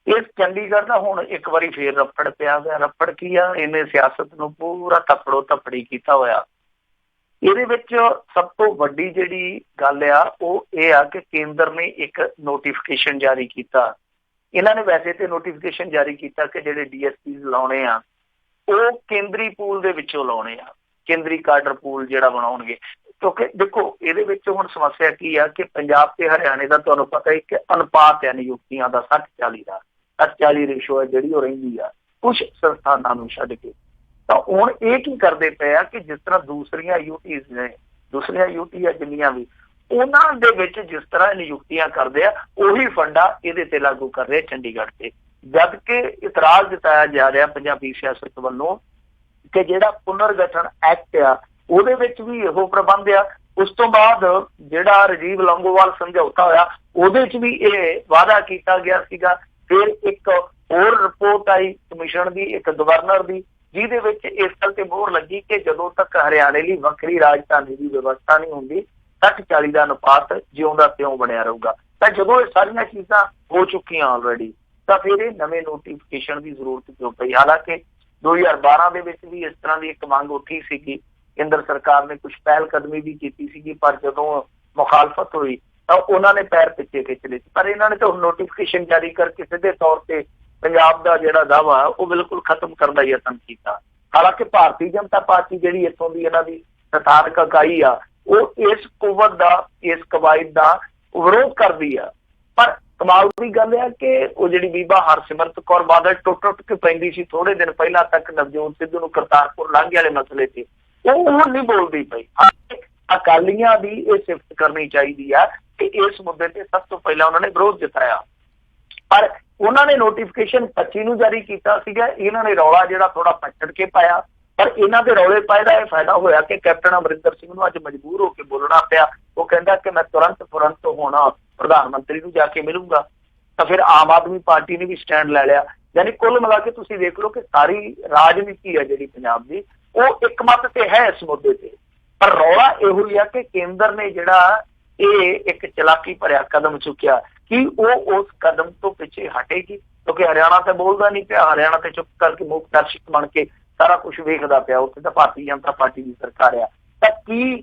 ਇਸ ਚੰਡੀਗੜ੍ਹ ਦਾ ਹੁਣ ਇੱਕ ਵਾਰੀ ਫੇਰ ਰਫੜ ਪਿਆ ਗਿਆ। ਰਫੜ ਕੀ ਆ, ਇਹਨੇ ਸਿਆਸਤ ਨੂੰ ਪੂਰਾ ਤੱਪੜੋ ਤੱਪੜੀ ਕੀਤਾ ਹੋਇਆ। ਇਹਦੇ ਵਿੱਚ ਸਭ ਤੋਂ ਵੱਡੀ ਜਿਹੜੀ ਗੱਲ ਆ ਉਹ ਇਹ ਆ ਕਿ ਕੇਂਦਰ ਨੇ ਇੱਕ ਨੋਟੀਫਿਕੇਸ਼ਨ ਜਾਰੀ ਕੀਤਾ। ਇਹਨਾਂ ਨੇ ਵੈਸੇ ਤੇ ਨੋਟੀਫਿਕੇਸ਼ਨ ਜਾਰੀ ਕੀਤਾ ਕਿ ਜਿਹੜੇ DSPs ਲਾਉਣੇ ਆ ਉਹ ਕੇਂਦਰੀ ਪੂਲ ਦੇ ਵਿੱਚੋਂ ਲਾਉਣੇ ਆ, ਕੇਂਦਰੀ ਕਾਡਰ ਪੂਲ ਜਿਹੜਾ ਬਣਾਉਣਗੇ। ਕਿਉਂਕਿ ਦੇਖੋ ਇਹਦੇ ਵਿੱਚ ਹੁਣ ਸਮੱਸਿਆ ਕੀ ਆ ਕਿ ਪੰਜਾਬ ਤੇ ਹਰਿਆਣੇ ਦਾ ਤੁਹਾਨੂੰ ਪਤਾ ਹੈ ਕਿ ਅਨੁਪਾਤ ਹੈ ਨਿਯੁਕਤੀਆਂ ਦਾ 60-40 ਦਾ 40 ਰੇਸ਼ੋ ਹੈ ਜਿਹੜੀ ਉਹ ਰਹਿੰਦੀ ਆ ਕੁਛ ਸੰਸਥਾਨਾਂ ਨੂੰ ਛੱਡ ਕੇ। ਤਾਂ ਹੁਣ ਇਹ ਕੀ ਕਰਦੇ ਪਏ ਆ ਕਿ ਜਿਸ ਤਰ੍ਹਾਂ ਦੂਸਰੀਆਂ ਯੂਟੀਜ਼ ਨੇ, ਦੂਸਰੀਆਂ ਯੂਟੀਆਂ ਜਿੰਨੀਆਂ ਵੀ, ਉਹਨਾਂ ਦੇ ਵਿੱਚ ਜਿਸ ਤਰ੍ਹਾਂ ਨਿਯੁਕਤੀਆਂ ਕਰਦੇ ਆ ਉਹੀ ਫੰਡਾ ਇਹਦੇ ਤੇ ਲਾਗੂ ਕਰ ਰਹੇ ਚੰਡੀਗੜ੍ਹ ਤੇ। ਜਦ ਕਿ ਇਤਰਾਜ਼ ਜਤਾਇਆ ਜਾ ਰਿਹਾ ਪੰਜਾਬੀ ਸਿਆਸਤ ਵੱਲੋਂ ਕਿ ਜਿਹੜਾ ਪੁਨਰਗਠਨ ਐਕਟ ਆ ਉਹਦੇ ਵਿੱਚ ਵੀ ਇਹੋ ਪ੍ਰਬੰਧ ਆ। ਉਸ ਤੋਂ ਬਾਅਦ ਜਿਹੜਾ ਰਾਜੀਵ ਲੌਂਗੋਵਾਲ ਸਮਝੌਤਾ ਹੋਇਆ ਉਹਦੇ 'ਚ ਵੀ ਇਹ ਵਾਅਦਾ ਕੀਤਾ ਗਿਆ ਸੀਗਾ। ਫਿਰ ਇੱਕ ਹੋਰ ਰਿਪੋਰਟ ਆਈ ਕਮਿਸ਼ਨ ਦੀ, ਇੱਕ ਗਵਰਨਰ ਦੀ, ਜਿਹਦੇ ਵਿੱਚ ਇਸ ਗੱਲ ਤੇ ਮੋਹਰ ਲੱਗੀ ਕਿ ਜਦੋਂ ਤੱਕ ਹਰਿਆਣੇ ਲਈ ਵੱਖਰੀ ਰਾਜਧਾਨੀ ਦੀ ਵਿਵਸਥਾ ਨਹੀਂ ਹੁੰਦੀ 60-40 ਦਾ ਅਨੁਪਾਤ ਜਿਉਂਦਾ ਤਿਉਂ ਬਣਿਆ ਰਹੂਗਾ। ਤਾਂ ਜਦੋਂ ਇਹ ਸਾਰੀਆਂ ਚੀਜ਼ਾਂ ਹੋ ਚੁੱਕੀਆਂ ਆਲਰੇਡੀ, ਤਾਂ ਫਿਰ ਇਹ ਨਵੇਂ ਨੋਟੀਫਿਕੇਸ਼ਨ ਦੀ ਜ਼ਰੂਰਤ ਕਿਉਂ ਪਈ? ਹਾਲਾਂਕਿ 2012 ਦੇ ਵਿੱਚ ਵੀ ਇਸ ਤਰ੍ਹਾਂ ਦੀ ਇੱਕ ਮੰਗ ਉੱਠੀ ਸੀਗੀ, ਕੇਂਦਰ ਸਰਕਾਰ ਨੇ ਕੁਝ ਪਹਿਲ ਕਦਮੀ ਵੀ ਕੀਤੀ ਸੀਗੀ, ਪਰ ਜਦੋਂ ਮੁਖਾਲਫਤ ਹੋਈ ਤਾਂ ਉਹਨਾਂ ਨੇ ਪੈਰ ਪਿੱਛੇ ਖਿੱਚ ਲਏ। ਪਰ ਇਹਨਾਂ ਨੇ ਤਾਂ ਨੋਟੀਫਿਕੇਸ਼ਨ ਜਾਰੀ ਕਰਕੇ ਸਿੱਧੇ ਤੌਰ ਤੇ ਪੰਜਾਬ ਦਾ ਜਿਹੜਾ ਦਾਅਵਾ ਉਹ ਬਿਲਕੁਲ ਖਤਮ ਕਰਨ ਦਾ ਯਤਨ ਕੀਤਾ। ਹਾਲਾਂਕਿ ਭਾਰਤੀ ਜਨਤਾ ਪਾਰਟੀ ਜਿਹੜੀ ਇੱਥੋਂ ਦੀ ਇਹਨਾਂ ਦੀ ਸਥਾਨਕ ਇਕਾਈ ਆ, ਉਹ ਇਸ ਕੁਵਤ ਦਾ, ਇਸ ਕਵਾਇਦ ਦਾ ਵਿਰੋਧ ਕਰਦੀ ਆ। ਪਰ ਕਮਾਲ ਦੀ ਗੱਲ ਹੈ ਕਿ ਉਹ ਜਿਹੜੀ ਬੀਬਾ ਹਰਸਿਮਰਤ ਕੌਰ ਬਾਦਲ ਟੁੱਟ ਕੇ ਪੈਂਦੀ ਸੀ ਥੋੜੇ ਦਿਨ ਪਹਿਲਾਂ ਤੱਕ ਨਵਜੋਤ ਸਿੱਧੂ ਨੂੰ ਕਰਤਾਰਪੁਰ ਲਾਂਘੇ ਵਾਲੇ ਮਸਲੇ ਤੇ, ਉਹ ਹੁਣ ਨਹੀਂ ਬੋਲਦੀ ਪਈ। ਅਕਾਲੀਆਂ ਦੀ ਇਹ ਸਿਫਤ ਕਰਨੀ ਚਾਹੀਦੀ ਆ ਕਿ ਇਸ ਮੁੱਦੇ ਤੇ ਸਭ ਤੋਂ ਪਹਿਲਾਂ ਉਹਨਾਂ ਨੇ ਵਿਰੋਧ ਜਤਾਇਆ। ਪਰ ਉਹਨਾਂ ਨੇ ਨੋਟੀਫਿਕੇਸ਼ਨ 25 ਨੂੰ ਜਾਰੀ ਕੀਤਾ ਸੀਗਾ। ਇਹਨਾਂ ਨੇ ਰੌਲਾ ਜਿਹੜਾ ਥੋੜਾ ਪੱਟੜ ਕੇ ਪਾਇਆ, ਪਰ ਇਹਨਾਂ ਦੇ ਰੌਲੇ ਪਾਏ ਦਾ ਇਹ ਫਾਇਦਾ ਹੋਇਆ ਕਿ ਕੈਪਟਨ ਅਮਰਿੰਦਰ ਸਿੰਘ ਨੂੰ ਅੱਜ ਮਜਬੂਰ ਹੋ ਕੇ ਬੋਲਣਾ ਪਿਆ। ਉਹ ਕਹਿੰਦਾ ਕਿ ਮੈਂ ਤੁਰੰਤ ਹੁਣ ਪ੍ਰਧਾਨ ਮੰਤਰੀ ਨੂੰ ਜਾ ਕੇ ਮਿਲੂੰਗਾ। ਤਾਂ ਫਿਰ ਆਮ ਆਦਮੀ ਪਾਰਟੀ ਨੇ ਵੀ ਸਟੈਂਡ ਲੈ ਲਿਆ। ਯਾਨੀ ਕੁੱਲ ਮਿਲਾ ਕੇ ਤੁਸੀਂ ਦੇਖ ਲਓ ਕਿ ਸਾਰੀ ਰਾਜਨੀਤੀ ਹੈ ਜਿਹੜੀ ਪੰਜਾਬ ਦੀ, ਉਹ ਇੱਕ ਮੱਤ ਤੇ ਹੈ ਇਸ ਮੁੱਦੇ ਤੇ। ਪਰ ਰੌਲਾ ਇਹੋ ਹੀ ਆ ਕਿ ਕੇਂਦਰ ਨੇ ਜਿਹੜਾ ਇਹ ਇੱਕ ਚਲਾਕੀ ਭਰਿਆ ਕਦਮ ਚੁੱਕਿਆ, ਕਿ ਉਹ ਉਸ ਕਦਮ ਤੋਂ ਪਿੱਛੇ ਹਟੇਗੀ? ਕਿਉਂਕਿ ਹਰਿਆਣਾ ਤੇ ਬੋਲਦਾ ਨਹੀਂ ਪਿਆ, ਹਰਿਆਣਾ ਤੇ ਚੁੱਪ ਕਰਕੇ ਮੁੱਖ ਦਰਸ਼ਕ ਬਣ ਕੇ ਸਾਰਾ ਕੁਝ ਵੇਖਦਾ ਪਿਆ। ਉੱਥੇ ਤਾਂ ਭਾਰਤੀ ਜਨਤਾ ਪਾਰਟੀ ਦੀ ਸਰਕਾਰ ਆ। ਤਾਂ ਕੀ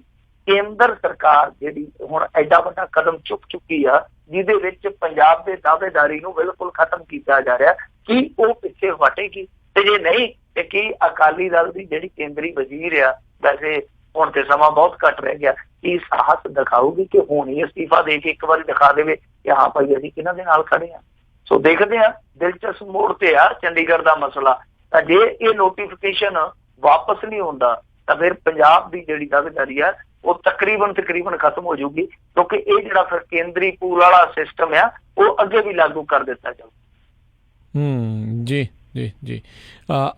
ਕੇਂਦਰ ਸਰਕਾਰ ਜਿਹੜੀ ਹੁਣ ਐਡਾ ਵੱਡਾ ਕਦਮ ਚੁੱਕ ਚੁੱਕੀ ਆ, ਜਿਹਦੇ ਵਿੱਚ ਪੰਜਾਬ ਦੇ ਦਾਅਵੇਦਾਰੀ ਨੂੰ ਬਿਲਕੁਲ ਖਤਮ ਕੀਤਾ ਜਾ ਰਿਹਾ, ਕੀ ਉਹ ਪਿੱਛੇ ਹਟੇਗੀ? ਤੇ ਜੇ ਨਹੀਂ ਤੇ ਕੀ ਅਕਾਲੀ ਦਲ ਦੀ ਜਿਹੜੀ ਕੇਂਦਰੀ ਵਜ਼ੀਰ ਆ, ਵੈਸੇ ਹੁਣ ਤੇ ਸਮਾਂ ਬਹੁਤ ਘੱਟ ਰਹਿ ਗਿਆ, ਕੀ ਸਾਹਸ ਦਿਖਾਊਗੀ ਕਿ ਹੁਣ ਹੀ ਅਸਤੀਫਾ ਦੇ ਕੇ ਇੱਕ ਵਾਰੀ ਦਿਖਾ ਦੇਵੇ ਕਿ ਹਾਂ ਭਾਈ ਅਸੀਂ ਕਿਹਨਾਂ ਦੇ ਨਾਲ ਖੜੇ ਆ? ਸੋ ਦੇਖਦੇ ਆ, ਦਿਲਚਸਪ ਮੋੜ ਤੇ ਆ ਚੰਡੀਗੜ੍ਹ ਦਾ ਮਸਲਾ। ਤਾਂ ਜੇ ਇਹ ਨੋਟੀਫਿਕੇਸ਼ਨ ਵਾਪਸ ਨਹੀਂ ਹੁੰਦਾ ਤਾਂ ਫਿਰ ਪੰਜਾਬ ਦੀ ਜਿਹੜੀ ਦਾਅਵੇਦਾਰੀ ਆ ਉਹ ਤਕਰੀਬਨ ਖਤਮ ਹੋ ਜਾਊਗੀ, ਕਿਉਂਕਿ ਇਹ ਜਿਹੜਾ ਫਿਰ ਕੇਂਦਰੀ ਪੂਲ ਵਾਲਾ ਸਿਸਟਮ ਆ ਉਹ ਅੱਗੇ ਵੀ ਲਾਗੂ ਕਰ ਦਿੱਤਾ ਜਾਊ। ਜੀ ਜੀ ਜੀ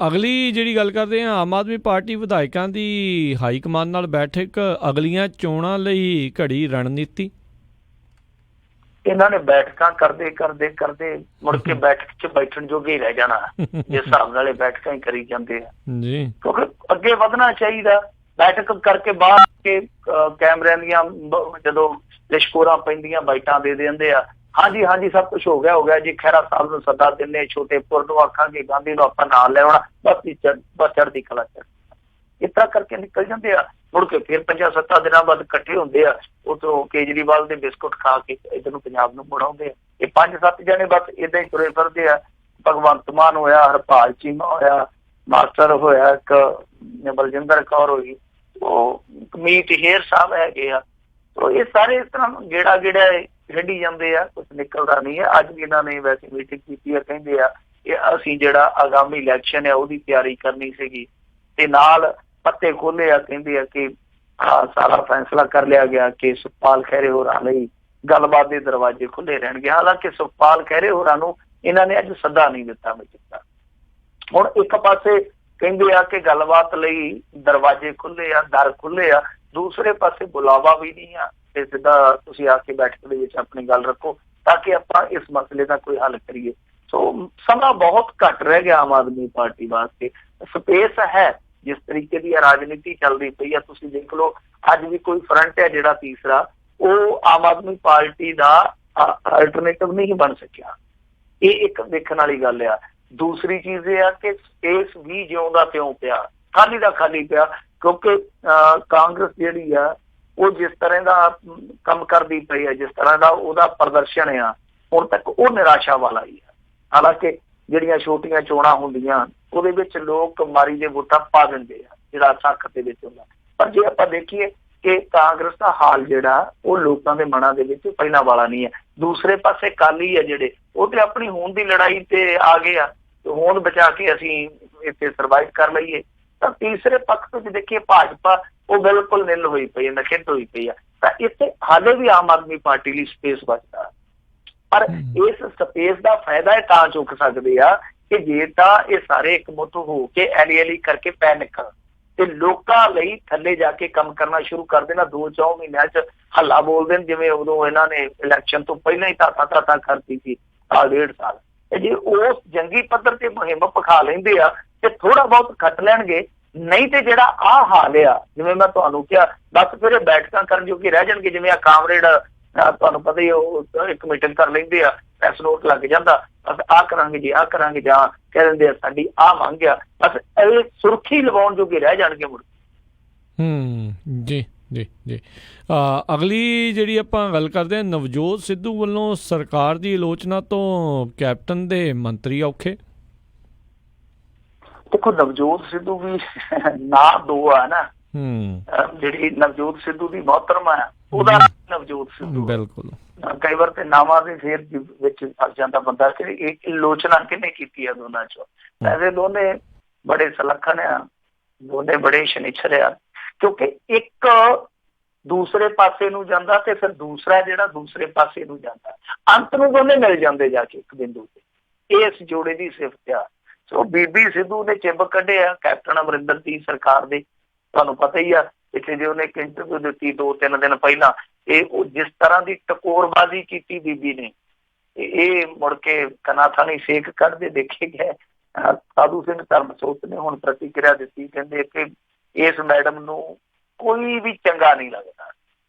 ਅਗਲੀ ਜਿਹੜੀ ਗੱਲ ਕਰਦੇ ਹਾਂ, ਆਮ ਆਦਮੀ ਪਾਰਟੀ ਵਿਧਾਇਕਾਂ ਦੀ ਹਾਈ ਕਮਾਨ ਨਾਲ ਬੈਠਕ, ਅਗਲੀਆਂ ਚੋਣਾਂ ਲਈ ਘੜੀ ਰਣਨੀਤੀ। ਇਹਨਾਂ ਨੇ ਬੈਠਕਾਂ ਕਰਦੇ ਮੁੜ ਕੇ ਬੈਠਕ 'ਚ ਬੈਠਣ ਜੋਗੇ ਹੀ ਰਹਿ ਜਾਣਾ, ਜਿਸ ਹਿਸਾਬ ਨਾਲ ਬੈਠਕਾਂ ਹੀ ਕਰੀ ਜਾਂਦੇ ਆ ਜੀ। ਕਿਉਂਕਿ ਅੱਗੇ ਵਧਣਾ ਚਾਹੀਦਾ। ਬੈਠਕ ਕਰਕੇ ਬਾਹਰ ਕੇ ਕੈਮਰਿਆਂ ਦੀਆਂ ਜਦੋਂ ਲਿਸ਼ਕੋਰਾਂ ਪੈਂਦੀਆਂ ਬਾਈਟਾਂ ਦੇ ਦਿੰਦੇ ਆ, ਹਾਂਜੀ ਸਭ ਕੁਝ ਹੋ ਗਿਆ ਜੀ, ਖਹਿਰਾ ਸਾਹਿਬ ਨੂੰ ਸੱਦਾ ਦਿੰਦੇ, ਛੋਟੇਪੁਰ ਨੂੰ ਆਖਾਂਗੇ, ਗਾਂਧੀ ਨੂੰ ਆਪਾਂ ਨਾਲ ਲੈ ਆਉਣਾ, ਬਸ ਚੜ੍ਹਦੀ ਕਲਾ ਚ ਇਸ ਤਰ੍ਹਾਂ ਕਰਕੇ ਨਿਕਲ ਜਾਂਦੇ ਆ। ਮੁੜ ਕੇ ਫਿਰ 5-7 ਦਿਨਾਂ ਬਾਅਦ ਇਕੱਠੇ ਹੁੰਦੇ ਆ, ਉਤੋਂ ਕੇਜਰੀਵਾਲ ਦੇ ਬਿਸਕੁਟ ਖਾ ਕੇ ਇੱਧਰ ਨੂੰ ਪੰਜਾਬ ਨੂੰ ਮੁੜਾਉਂਦੇ ਆ। ਇਹ 5-7 ਜਣੇ ਬਸ ਏਦਾਂ ਹੀ ਤੁਰੇ ਫਿਰਦੇ ਆ। ਭਗਵੰਤ ਮਾਨ ਹੋਇਆ, ਹਰਪਾਲ ਚੀਮਾ ਹੋਇਆ, ਮਾਸਟਰ ਹੋਇਆ, ਇੱਕ ਬਲਜਿੰਦਰ ਕੌਰ ਹੋਈ, ਉਹ ਮੀਤ ਹੇਰ ਸਾਹਿਬ ਹੈਗੇ ਆ। ਸੋ ਇਹ ਸਾਰੇ ਇਸ ਤਰ੍ਹਾਂ ਗੇੜਾ ਖੇਡੀ ਜਾਂਦੇ ਆ, ਕੁਛ ਨਿਕਲਦਾ ਨਹੀਂ ਹੈ। ਅੱਜ ਵੀ ਇਹਨਾਂ ਨੇ ਵੈਸੇ ਮੀਟਿੰਗ ਕੀਤੀ ਹੈ, ਕਹਿੰਦੇ ਆ ਕਿ ਅਸੀਂ ਜਿਹੜਾ ਆਗਾਮੀ ਇਲੈਕਸ਼ਨ ਹੈ ਉਹਦੀ ਤਿਆਰੀ ਕਰਨੀ ਸੀਗੀ, ਤੇ ਨਾਲ ਪੱਤੇ ਖੋਲੇ ਆ, ਕਹਿੰਦੇ ਆ ਕਿ ਸਾਰਾ ਫੈਸਲਾ ਕਰ ਲਿਆ ਗਿਆ ਕਿ ਸੁਖਪਾਲ ਖਹਿਰੇ ਹੋਰਾਂ ਲਈ ਗੱਲਬਾਤ ਦੇ ਦਰਵਾਜ਼ੇ ਖੁੱਲੇ ਰਹਿਣਗੇ। ਹਾਲਾਂਕਿ ਸੁਖਪਾਲ ਖਹਿਰੇ ਹੋਰਾਂ ਨੂੰ ਇਹਨਾਂ ਨੇ ਅੱਜ ਸੱਦਾ ਨਹੀਂ ਦਿੱਤਾ ਮਜੀਠਾ। ਹੁਣ ਇੱਕ ਪਾਸੇ ਕਹਿੰਦੇ ਆ ਕਿ ਗੱਲਬਾਤ ਲਈ ਦਰਵਾਜ਼ੇ ਖੁੱਲੇ ਆ, ਦਰ ਖੁੱਲੇ ਆ, ਦੂਸਰੇ ਪਾਸੇ ਬੁਲਾਵਾ ਵੀ ਨਹੀਂ ਆ ਤੇ ਸਿੱਧਾ ਤੁਸੀਂ ਆ ਕੇ ਬੈਠਕ ਦੇ ਵਿੱਚ ਆਪਣੀ ਗੱਲ ਰੱਖੋ ਤਾਂ ਕਿ ਆਪਾਂ ਇਸ ਮਸਲੇ ਦਾ ਕੋਈ ਹੱਲ ਕਰੀਏ। ਸੋ ਸਮਾਂ ਬਹੁਤ ਘੱਟ ਰਹਿ ਗਿਆ ਆਮ ਆਦਮੀ ਪਾਰਟੀ ਵਾਸਤੇ। ਸਪੇਸ ਹੈ, ਜਿਸ ਤਰੀਕੇ ਦੀ ਰਾਜਨੀਤੀ ਚੱਲਦੀ ਪਈ ਆ, ਤੁਸੀਂ ਦੇਖ ਲਓ ਅੱਜ ਵੀ ਕੋਈ ਫਰੰਟ ਹੈ ਜਿਹੜਾ ਤੀਸਰਾ, ਉਹ ਆਮ ਆਦਮੀ ਪਾਰਟੀ ਦਾ ਅਲਟਰਨੇਟਿਵ ਨਹੀਂ ਬਣ ਸਕਿਆ। ਇਹ ਇੱਕ ਦੇਖਣ ਵਾਲੀ ਗੱਲ ਆ। ਦੂਸਰੀ ਚੀਜ਼ ਇਹ ਆ ਕਿ ਸਪੇਸ ਵੀ ਜਿਉਂਦਾ ਤਿਉਂ ਪਿਆ, ਖਾਲੀ ਦਾ ਖਾਲੀ ਪਿਆ, ਕਿਉਂਕਿ ਕਾਂਗਰਸ ਜਿਹੜੀ ਆ ਉਹ ਜਿਸ ਤਰ੍ਹਾਂ ਦਾ ਕੰਮ ਕਰਦੀ ਪਈ ਆ, ਜਿਸ ਤਰ੍ਹਾਂ ਦਾ ਉਹਦਾ ਪ੍ਰਦਰਸ਼ਨ ਆ, ਹੁਣ ਤੱਕ ਉਹ ਨਿਰਾਸ਼ਾ ਵਾਲਾ ਹੀ ਆ। ਹਾਲਾਂਕਿ ਜਿਹੜੀਆਂ ਛੋਟੀਆਂ ਚੋਣਾਂ ਹੁੰਦੀਆਂ ਉਹਦੇ ਵਿੱਚ ਲੋਕ ਮਾਰੀ ਦੇ ਵੋਟਾਂ ਪਾ ਦਿੰਦੇ ਆ, ਜਿਹੜਾ ਸੱਖ ਦੇ ਵਿੱਚ ਹੁੰਦਾ। ਪਰ ਜੇ ਆਪਾਂ ਦੇਖੀਏ ਕਿ ਕਾਂਗਰਸ ਦਾ ਹਾਲ ਜਿਹੜਾ ਉਹ ਲੋਕਾਂ ਦੇ ਮਨਾਂ ਦੇ ਵਿੱਚ ਪਹਿਲਾਂ ਵਾਲਾ ਨਹੀਂ ਹੈ। ਦੂਸਰੇ ਪਾਸੇ ਅਕਾਲੀ ਆ ਜਿਹੜੇ, ਉਹ ਤੇ ਆਪਣੀ ਹੋਂਦ ਦੀ ਲੜਾਈ ਤੇ ਆ ਗਏ ਆ, ਹੋਂਦ ਬਚਾ ਕੇ ਅਸੀਂ ਇੱਥੇ ਸਰਵਾਈਵ ਕਰ ਲਈਏ। ਤਾਂ ਤੀਸਰੇ ਪੱਖ ਤੋਂ ਜੇ ਦੇਖੀਏ ਭਾਜਪਾ ਉਹ ਬਿਲਕੁਲ ਨਿਲ ਹੋਈ ਪਈ ਹੈ, ਨਖਿੱਧ ਹੋਈ ਪਈ ਹੈ। ਤਾਂ ਇੱਥੇ ਹਾਲੇ ਵੀ ਆਮ ਆਦਮੀ ਪਾਰਟੀ ਲਈ ਸਪੇਸ ਬਚਦਾ, ਪਰ ਇਸ ਸਪੇਸ ਦਾ ਫਾਇਦਾ ਇਹ ਤਾਂ ਚੁੱਕ ਸਕਦੇ ਆ ਕਿ ਜੇ ਤਾਂ ਇਹ ਸਾਰੇ ਇਕਮੁੱਠ ਹੋ ਕੇ ਐਲੀ ਕਰਕੇ ਪੈ ਨਿਕਲਣ ਤੇ ਲੋਕਾਂ ਲਈ ਥੱਲੇ ਜਾ ਕੇ ਕੰਮ ਕਰਨਾ ਸ਼ੁਰੂ ਕਰ ਦੇਣਾ। 2-4 ਮਹੀਨਿਆਂ 'ਚ ਹੱਲਾ ਬੋਲ ਦੇਣ, ਜਿਵੇਂ ਉਦੋਂ ਇਹਨਾਂ ਨੇ ਇਲੈਕਸ਼ਨ ਤੋਂ ਪਹਿਲਾਂ ਹੀ ਤਾਤਾ ਕਰਤੀ ਸੀ 1.5 ਸਾਲ। ਤੇ ਜੇ ਉਸ ਜੰਗੀ ਪੱਧਰ ਤੇ ਮੁਹਿੰਮ ਪਖਾ ਲੈਂਦੇ ਆ ਤੇ ਥੋੜਾ ਬਹੁਤ ਖੱਟ ਲੈਣਗੇ, ਨਹੀਂ ਤੇ ਜਿਹੜਾ ਆਹ ਹਾਲ ਆ, ਜਿਵੇਂ ਮੈਂ ਤੁਹਾਨੂੰ ਕਿਹਾ, ਬਸ ਫਿਰ ਬੈਠਕਾਂ ਕਰਨ ਜੋਗੇ ਰਹਿ ਜਾਣਗੇ। ਜਿਵੇਂ ਆ ਕਾਮਰੇਡ ਤੁਹਾਨੂੰ ਪਤਾ ਹੀ, ਉਹ ਇੱਕ ਮੀਟਿੰਗ ਕਰ ਲੈਂਦੇ ਆ, ਪ੍ਰੈਸ ਨੋਟ ਲੱਗ ਜਾਂਦਾ, ਬਸ ਆਹ ਕਰਾਂਗੇ ਜੀ, ਆਹ ਕਰਾਂਗੇ, ਜਾਂ ਕਹਿ ਦਿੰਦੇ ਆ ਸਾਡੀ ਆਹ ਮੰਗ ਆ, ਬਸ ਇਹ ਸੁਰਖੀ ਲਵਾਉਣ ਜੋਗੇ ਰਹਿ ਜਾਣਗੇ ਮੁੜ। ਜੀ ਜੀ ਜੀ ਅਗਲੀ ਜਿਹੜੀ ਆਪਾਂ ਗੱਲ ਕਰਦੇ ਹਾਂ, ਨਵਜੋਤ ਸਿੱਧੂ ਵੱਲੋਂ ਸਰਕਾਰ ਦੀ ਆਲੋਚਨਾ ਤੋਂ ਕੈਪਟਨ ਦੇ ਮੰਤਰੀ ਔਖੇ। ਦੇਖੋ, ਨਵਜੋਤ ਸਿੱਧੂ ਵੀ ਨਾ ਦੋ ਆ ਨਾ, ਜਿਹੜੀ ਨਵਜੋਤ ਸਿੱਧੂ ਦੀ ਮੋਹਤਰਮਾ ਆ, ਉਹਦਾ ਨਵਜੋਤ ਸਿੱਧੂ ਬਿਲਕੁਲ। ਕਈ ਵਾਰ ਤੇ ਨਾਵਾਂ ਦੇ ਫੇਰ ਵਿੱਚ ਫਸ ਜਾਂਦਾ ਬੰਦਾ ਕਿ ਇਹ ਆਲੋਚਨਾ ਕਿਹਨੇ ਕੀਤੀ ਆ ਦੋਨਾਂ ਚੋਂ। ਵੈਸੇ ਦੋਨੇ ਬੜੇ ਸਲੱਖਣ ਆ, ਦੋਨੇ ਬੜੇ ਸ਼ਨੀਚਰ ਆ, ਕਿਉਂਕਿ ਇੱਕ ਦੂਸਰੇ ਪਾਸੇ ਨੂੰ ਜਾਂਦਾ ਤੇ ਫਿਰ ਦੂਸਰਾ ਜਿਹੜਾ ਦੂਸਰੇ ਪਾਸੇ ਨੂੰ ਜਾਂਦਾ, ਅੰਤ ਨੂੰ ਦੋਨੇ ਮਿਲ ਜਾਂਦੇ ਜਾ ਕੇ ਇੱਕ ਬਿੰਦੂ ਤੇ। ਇਸ ਜੋੜੇ ਦੀ ਸਿਫਤ ਆ। ਸੋ ਬੀਬੀ ਸਿੱਧੂ ਨੇ ਚਿੰਬ ਕੱਢਿਆ ਕੈਪਟਨ ਅਮਰਿੰਦਰ ਦੀ ਸਰਕਾਰ ਦੇ। ਤੁਹਾਨੂੰ ਪਤਾ ਹੀ ਆ, ਪਿੱਛੇ ਜੇ ਉਹਨੇ ਇੱਕ ਇੰਟਰਵਿਊ ਦਿੱਤੀ 2-3 ਦਿਨ ਪਹਿਲਾਂ, ਉਹ ਜਿਸ ਤਰ੍ਹਾਂ ਦੀ ਟਕੋਰਬਾਜ਼ੀ ਕੀਤੀ ਬੀਬੀ ਨੇ, ਇਹ ਮੁੜ ਕੇ ਕਨਾਥਾਣੀ ਸੇਕ ਕੱਢਦੇ ਦੇਖੇ ਗਏ। ਸਾਧੂ ਸਿੰਘ ਧਰਮਸੋਤ ਨੇ ਹੁਣ ਪ੍ਰਤੀਕਿਰਿਆ ਦਿੱਤੀ, ਕਹਿੰਦੇ ਕਿ ਇਸ ਮੈਡਮ ਨੂੰ ਕੋਈ ਵੀ ਚੰਗਾ ਨਹੀਂ ਲੱਗਦਾ,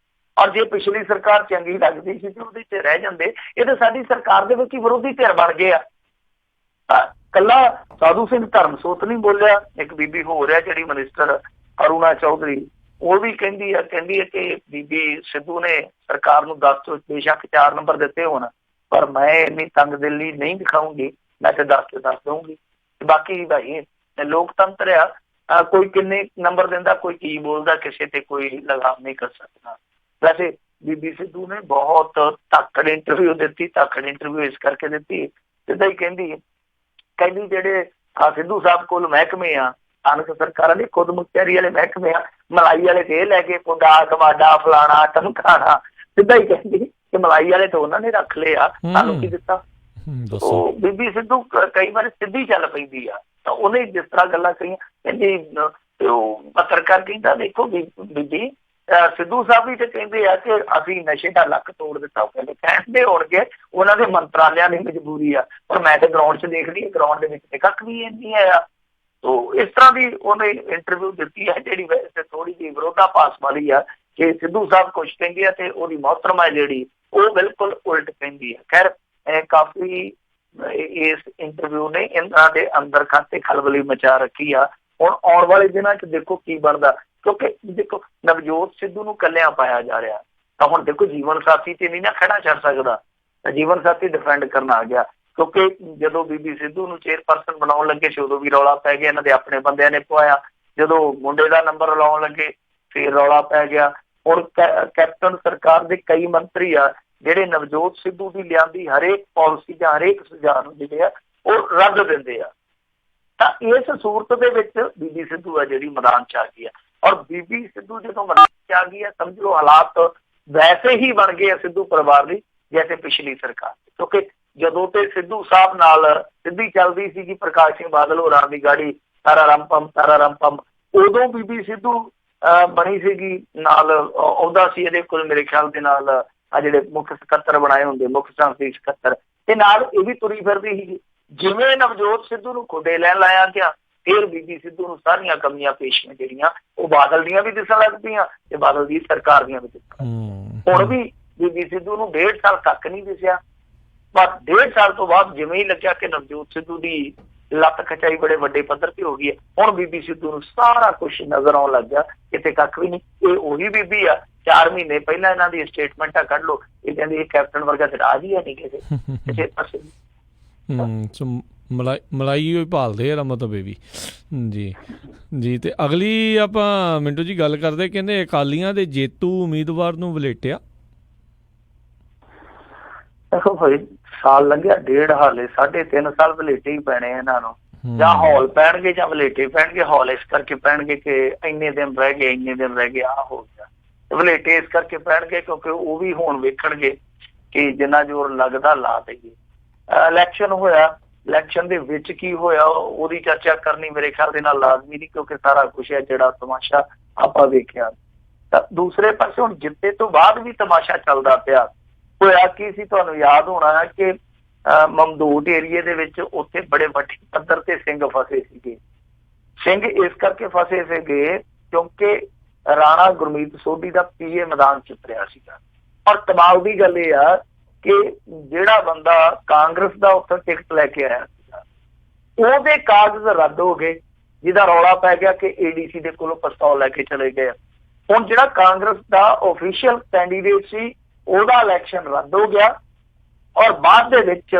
ਔਰ ਜੇ ਪਿਛਲੀ ਸਰਕਾਰ ਚੰਗੀ ਲੱਗਦੀ ਸੀ ਤੇ ਉਹਦੇ 'ਚ ਰਹਿ ਜਾਂਦੇ। ਇਹ ਤਾਂ ਸਾਡੀ ਸਰਕਾਰ ਦੇ ਵਿੱਚ ਹੀ ਵਿਰੋਧੀ ਧਿਰ ਬਣ ਗਏ ਆ। ਕੱਲਾ ਸਾਧੂ ਸਿੰਘ ਧਰਮਸੋਤ ਨਹੀਂ ਬੋਲਿਆ, ਇੱਕ ਬੀਬੀ ਹੋ ਰਿਹਾ ਜਿਹੜੀ ਮਿਨਿਸਟਰ ਅਰੁਣਾ ਚੌਧਰੀ, ਉਹ ਵੀ ਕਹਿੰਦੀ ਹੈ ਕਿ ਬੀਬੀ ਸਿੱਧੂ ਨੇ ਸਰਕਾਰ ਨੂੰ 10 ਤੋਂ ਬੇਸ਼ੱਕ 4 ਨੰਬਰ ਦਿੱਤੇ ਹੋਣ, ਪਰ ਮੈਂ ਇੰਨੀ ਤੰਗਦਿਲੀ ਨਹੀਂ ਦਿਖਾਊਂਗੀ, ਮੈਂ ਤੇ 10 ਤੇ 10 ਦਊਂਗੀ। ਬਾਕੀ ਭਾਈ ਲੋਕਤੰਤਰ ਆ, ਕੋਈ ਕਿੰਨੇ ਨੰਬਰ ਦਿੰਦਾ, ਕੋਈ ਕੀ ਬੋਲਦਾ, ਕਿਸੇ ਤੇ ਕੋਈ ਲਗਾਮ ਨਹੀਂ ਕਰ ਸਕਦਾ। ਵੈਸੇ ਬੀਬੀ ਸਿੱਧੂ ਨੇ ਬਹੁਤ ਧਾਕੜ ਇੰਟਰਵਿਊ ਦਿੱਤੀ, ਧਾਕੜ ਇੰਟਰਵਿਊ ਇਸ ਕਰਕੇ ਦਿੱਤੀ, ਸਿੱਧਾ ਹੀ ਕਹਿੰਦੀ ਜਿਹੜੇ ਸਿੱਧੂ ਸਾਹਿਬ ਕੋਲ ਮਹਿਕਮੇ ਆ, ਸਥਾਨਕ ਸਰਕਾਰਾਂ ਦੇ ਖੁਦ ਮੁਖਤਿਆਰੀ ਵਾਲੇ ਮਹਿਕਮੇ ਆ, ਮਲਾਈ ਵਾਲੇ ਤੇ ਇਹ ਲੈ ਕੇ ਪੁੰਡਾ ਕਮਾਡਾ ਫਲਾਣਾ ਟਮਕਾਣਾ, ਸਿੱਧਾ ਹੀ ਕਹਿੰਦੀ ਕਿ ਮਲਾਈ ਵਾਲੇ ਤਾਂ ਉਹਨਾਂ ਨੇ ਰੱਖ ਲਏ ਆ, ਸਾਨੂੰ ਕੀ ਦਿੱਤਾ। ਉਹ ਬੀਬੀ ਸਿੱਧੂ ਕਈ ਵਾਰ ਸਿੱਧੀ ਚੱਲ ਪੈਂਦੀ ਆ, ਤਾਂ ਉਹਨੇ ਜਿਸ ਤਰ੍ਹਾਂ ਗੱਲਾਂ ਕਹੀਆਂ, ਕਹਿੰਦੀ ਉਹ ਪੱਤਰਕਾਰ ਕਹਿੰਦਾ ਦੇਖੋ ਬੀਬੀ ਸਿੱਧੂ ਸਾਹਿਬ ਵੀ ਤੇ ਕਹਿੰਦੇ ਆ ਕਿ ਅਸੀਂ ਨਸ਼ੇ ਦਾ ਲੱਕ ਤੋੜ ਦਿੱਤਾ। ਉਹ ਕਹਿੰਦੇ ਕਹਿੰਦੇ ਹੋਣਗੇ ਉਹਨਾਂ ਦੇ ਮੰਤਰਾਲਿਆਂ ਦੀ ਮਜਬੂਰੀ ਆ, ਪਰ ਮੈਂ ਤੇ ਗਰਾਊਂਡ 'ਚ ਦੇਖ ਲਈ, ਗਰਾਊਂਡ ਦੇ ਵਿੱਚ ਤੇ ਕੱਖ ਵੀ ਨਹੀਂ ਆਇਆ। ਤੋ ਇਸ ਤਰ੍ਹਾਂ ਦੀ ਉਹਨੇ ਇੰਟਰਵਿਊ ਦਿੱਤੀ ਹੈ, ਜਿਹੜੀ ਵੈਸੇ ਥੋੜੀ ਜਿਹੀ ਵਿਰੋਧਾਭਾਸ ਵਾਲੀ ਆ ਕਿ ਸਿੱਧੂ ਸਾਹਿਬ ਕੁਛ ਕਹਿੰਦੇ ਆ ਤੇ ਉਹਦੀ ਮੋਹਤਰਮਾ ਜਿਹੜੀ ਉਹ ਬਿਲਕੁਲ ਉਲਟ ਕਹਿੰਦੀ ਹੈ। ਖੈਰ ਕਾਫੀ ਇਸ ਇੰਟਰਵਿਊ ਨੇ ਇਹਨਾਂ ਦੇ ਅੰਦਰ ਖਾਤੇ ਖਲਬਲੀ ਮਚਾ ਰੱਖੀ ਆ। ਹੁਣ ਆਉਣ ਵਾਲੇ ਦਿਨਾਂ 'ਚ ਦੇਖੋ ਕੀ ਬਣਦਾ, ਕਿਉਂਕਿ ਦੇਖੋ ਨਵਜੋਤ ਸਿੱਧੂ ਨੂੰ ਕੱਲਿਆਂ ਪਾਇਆ ਜਾ ਰਿਹਾ, ਤਾਂ ਹੁਣ ਦੇਖੋ ਜੀਵਨ ਸਾਥੀ ਤੇ ਨਹੀਂ ਨਾ ਖੜਾ ਛੱਡ ਸਕਦਾ, ਜੀਵਨ ਸਾਥੀ ਡਿਫੈਂਡ ਕਰਨ ਆ ਗਿਆ। ਕਿਉਂਕਿ ਜਦੋਂ ਬੀਬੀ ਸਿੱਧੂ ਨੂੰ ਚੇਅਰਪਰਸਨ ਬਣਾਉਣ ਲੱਗੇ ਸੀ ਉਦੋਂ ਵੀ ਰੌਲਾ ਪੈ ਗਿਆ, ਇਹਨਾਂ ਦੇ ਆਪਣੇ ਬੰਦਿਆਂ ਨੇ ਪਵਾਇਆ। ਜਦੋਂ ਮੁੰਡੇ ਦਾ ਨੰਬਰ ਲਾਉਣ ਲੱਗੇ ਫਿਰ ਰੌਲਾ ਪੈ ਗਿਆ। ਹੁਣ ਕੈਪਟਨ ਸਰਕਾਰ ਦੇ ਕਈ ਮੰਤਰੀ ਆ ਜਿਹੜੇ ਨਵਜੋਤ ਸਿੱਧੂ ਦੀ ਲਿਆਂਦੀ ਹਰੇਕ ਪਾਲਿਸੀ ਜਾਂ ਹਰੇਕ ਸੁਝਾਅ ਨੂੰ ਜਿਹੜੇ ਆ ਉਹ ਰੱਦ ਦਿੰਦੇ ਆ। ਤਾਂ ਇਸ ਸੂਰਤ ਦੇ ਵਿੱਚ ਬੀਬੀ ਸਿੱਧੂ ਆ ਜਿਹੜੀ ਮੈਦਾਨ 'ਚ ਆ ਗਈ ਆ, ਔਰ ਬੀਬੀ ਸਿੱਧੂ ਜਦੋਂ ਮੈਦਾਨ 'ਚ ਆ ਗਈ ਆ, ਸਮਝ ਲਓ ਹਾਲਾਤ ਵੈਸੇ ਹੀ ਬਣ ਗਏ ਆ ਸਿੱਧੂ ਪਰਿਵਾਰ ਲਈ ਜੈਸੇ ਪਿਛਲੀ ਸਰਕਾਰ। ਕਿਉਂਕਿ ਜਦੋਂ ਤੇ ਸਿੱਧੂ ਸਾਹਿਬ ਨਾਲ ਸਿੱਧੀ ਚੱਲਦੀ ਸੀਗੀ ਪ੍ਰਕਾਸ਼ ਸਿੰਘ ਬਾਦਲ ਹੋਰਾਂ ਦੀ ਗਾੜੀ ਤਾਰਾ ਰੰਪਮ, ਉਦੋਂ ਬੀਬੀ ਸਿੱਧੂ ਬਣੀ ਸੀਗੀ, ਨਾਲ ਆਉਂਦਾ ਸੀ ਇਹਦੇ ਕੋਲ ਮੇਰੇ ਖਿਆਲ ਦੇ ਨਾਲ ਆ ਜਿਹੜੇ ਮੁੱਖ ਸਕੱਤਰ ਬਣਾਏ ਹੁੰਦੇ, ਮੁੱਖ ਸੰਸਦੀ ਸਕੱਤਰ, ਤੇ ਨਾਲ ਇਹ ਵੀ ਤੁਰੀ ਫਿਰਦੀ ਸੀ। ਜਿਵੇਂ ਨਵਜੋਤ ਸਿੱਧੂ ਨੂੰ ਖੁੱਡੇ ਲੈਣ ਲਾਇਆ ਗਿਆ, ਫਿਰ ਬੀਬੀ ਸਿੱਧੂ ਨੂੰ ਸਾਰੀਆਂ ਕਮੀਆਂ ਪੇਸ਼ੀਆਂ ਜਿਹੜੀਆਂ ਉਹ ਬਾਦਲ ਦੀਆਂ ਵੀ ਦਿਸਣ ਲੱਗ ਪਈਆਂ ਤੇ ਬਾਦਲ ਦੀ ਸਰਕਾਰ ਦੀਆਂ ਵੀ ਦਿਸਣ। ਹੁਣ ਵੀ ਬੀਬੀ ਸਿੱਧੂ ਨੂੰ 1.5 ਸਾਲ ਤੱਕ ਨਹੀਂ ਦਿਸਿਆ, ਬਸ 1.5 ਸਾਲ ਤੋਂ ਬਾਅਦ ਜਿਵੇਂ ਹੀ ਲੱਗਿਆ ਕਿ ਨਵਜੋਤ ਸਿੱਧੂ ਦੀ ਲੱਤ ਖਚਾਈ ਬੜੇ ਵੱਡੇ ਪੱਧਰ ਤੇ ਹੋ ਗਈ ਹੈ, ਹੁਣ ਬੀਬੀ ਸਿੱਧੂ ਨੂੰ ਸਾਰਾ ਕੁਛ ਨਜ਼ਰ ਆਉਣ ਲੱਗ ਗਿਆ, ਕਿਤੇ ਕੱਖ ਵੀ ਨਹੀਂ। ਇਹ ਉਹੀ ਬੀਬੀ ਆ 4 ਮਹੀਨੇ ਪਹਿਲਾਂ ਇਹਨਾਂ ਦੀ ਸਟੇਟਮੈਂਟਾਂ ਕੱਢ ਲਓ, ਇਹ ਕਹਿੰਦੀ ਇਹ ਕੈਪਟਨ ਵਰਗਾ ਤੇ ਰਾਜ ਹੀ ਹੈ ਨਹੀਂ ਕਿਸੇ ਪਾਸੇ। ਮਲਾਈ ਹੋਈ ਭਾਲਦੇ ਆ ਮਤਲਬ ਇਹ ਵੀ ਜੀ। ਤੇ ਅਗਲੀ ਆਪਾਂ ਮਿੰਟੂ ਜੀ ਗੱਲ ਕਰਦੇ, ਕਹਿੰਦੇ ਅਕਾਲੀਆਂ ਦੇ ਜੇਤੂ ਉਮੀਦਵਾਰ ਨੂੰ ਵਲੇਟਿਆ। ਦੇਖੋ ਭਾਈ ਸਾਲ ਲੰਘਿਆ 1.5, ਹਾਲੇ 3.5 ਸਾਲ ਵਲੇਟੇ ਹੀ ਪੈਣੇ ਇਹਨਾਂ ਨੂੰ। ਜਾਂ ਹੌਲ ਪੈਣਗੇ ਜਾਂ ਵਲੇਟੇ ਪੈਣਗੇ। ਹੌਲ ਇਸ ਕਰਕੇ ਪੈਣਗੇ ਕਿ ਇੰਨੇ ਦਿਨ ਰਹਿ ਗਏ, ਇੰਨੇ ਦਿਨ ਰਹਿ ਗਏ, ਆਹ ਹੋ ਗਿਆ। ਵਲੇਟੇ ਇਸ ਕਰਕੇ ਪੈਣਗੇ ਕਿਉਂਕਿ ਉਹ ਵੀ ਹੁਣ ਵੇਖਣਗੇ ਕਿ ਜਿੰਨਾ ਜ਼ੋਰ ਲੱਗਦਾ ਲਾ ਦੇਈਏ। ਇਲੈਕਸ਼ਨ ਹੋਇਆ, ਇਲੈਕਸ਼ਨ ਦੇ ਵਿੱਚ ਕੀ ਹੋਇਆ ਉਹਦੀ ਚਰਚਾ ਕਰਨੀ ਮੇਰੇ ਖਿਆਲ ਦੇ ਨਾਲ ਲਾਜ਼ਮੀ ਨਹੀਂ, ਕਿਉਂਕਿ ਸਾਰਾ ਕੁਛ ਹੈ ਜਿਹੜਾ ਤਮਾਸ਼ਾ ਆਪਾਂ ਵੇਖਿਆ। ਤਾਂ ਦੂਸਰੇ ਪਾਸੇ ਹੁਣ ਜਿੱਤੇ ਤੋਂ ਬਾਅਦ ਵੀ ਤਮਾਸ਼ਾ ਚੱਲਦਾ ਪਿਆ। ਹੋਇਆ ਕੀ ਸੀ, ਤੁਹਾਨੂੰ ਯਾਦ ਹੋਣਾ ਹੈ ਕਿ ਮਮਦੋਟ ਏਰੀਏ ਦੇ ਵਿੱਚ ਉੱਥੇ ਬੜੇ ਵੱਡੇ ਪੱਧਰ ਤੇ ਸਿੰਘ ਫਸੇ ਸੀਗੇ। ਸਿੰਘ ਇਸ ਕਰਕੇ ਫਸੇ ਸੀਗੇ ਕਿਉਂਕਿ ਰਾਣਾ ਗੁਰਮੀਤ ਸੋਢੀ ਦਾ ਪੀਏ ਮੈਦਾਨ ਚ ਉਤਰਿਆ ਸੀਗਾ। ਔਰ ਕਮਾਲ ਦੀ ਗੱਲ ਇਹ ਆ ਕਿ ਜਿਹੜਾ ਬੰਦਾ ਕਾਂਗਰਸ ਦਾ ਉੱਥੇ ਟਿਕਟ ਲੈ ਕੇ ਆਇਆ ਸੀਗਾ ਉਹਦੇ ਕਾਗਜ਼ ਰੱਦ ਹੋ ਗਏ, ਜਿਹਦਾ ਰੌਲਾ ਪੈ ਗਿਆ ਕਿ ਏਡੀਸੀ ਦੇ ਕੋਲੋਂ ਪਿਸਤੌਲ ਲੈ ਕੇ ਚਲੇ ਗਏ। ਹੁਣ ਜਿਹੜਾ ਕਾਂਗਰਸ ਦਾ ਆਫੀਸ਼ੀਅਲ ਕੈਂਡੀਡੇਟ ਸੀ ਉਹਦਾ ਇਲੈਕਸ਼ਨ ਰੱਦ ਹੋ ਗਿਆ। ਔਰ ਬਾਅਦ ਦੇ ਵਿੱਚ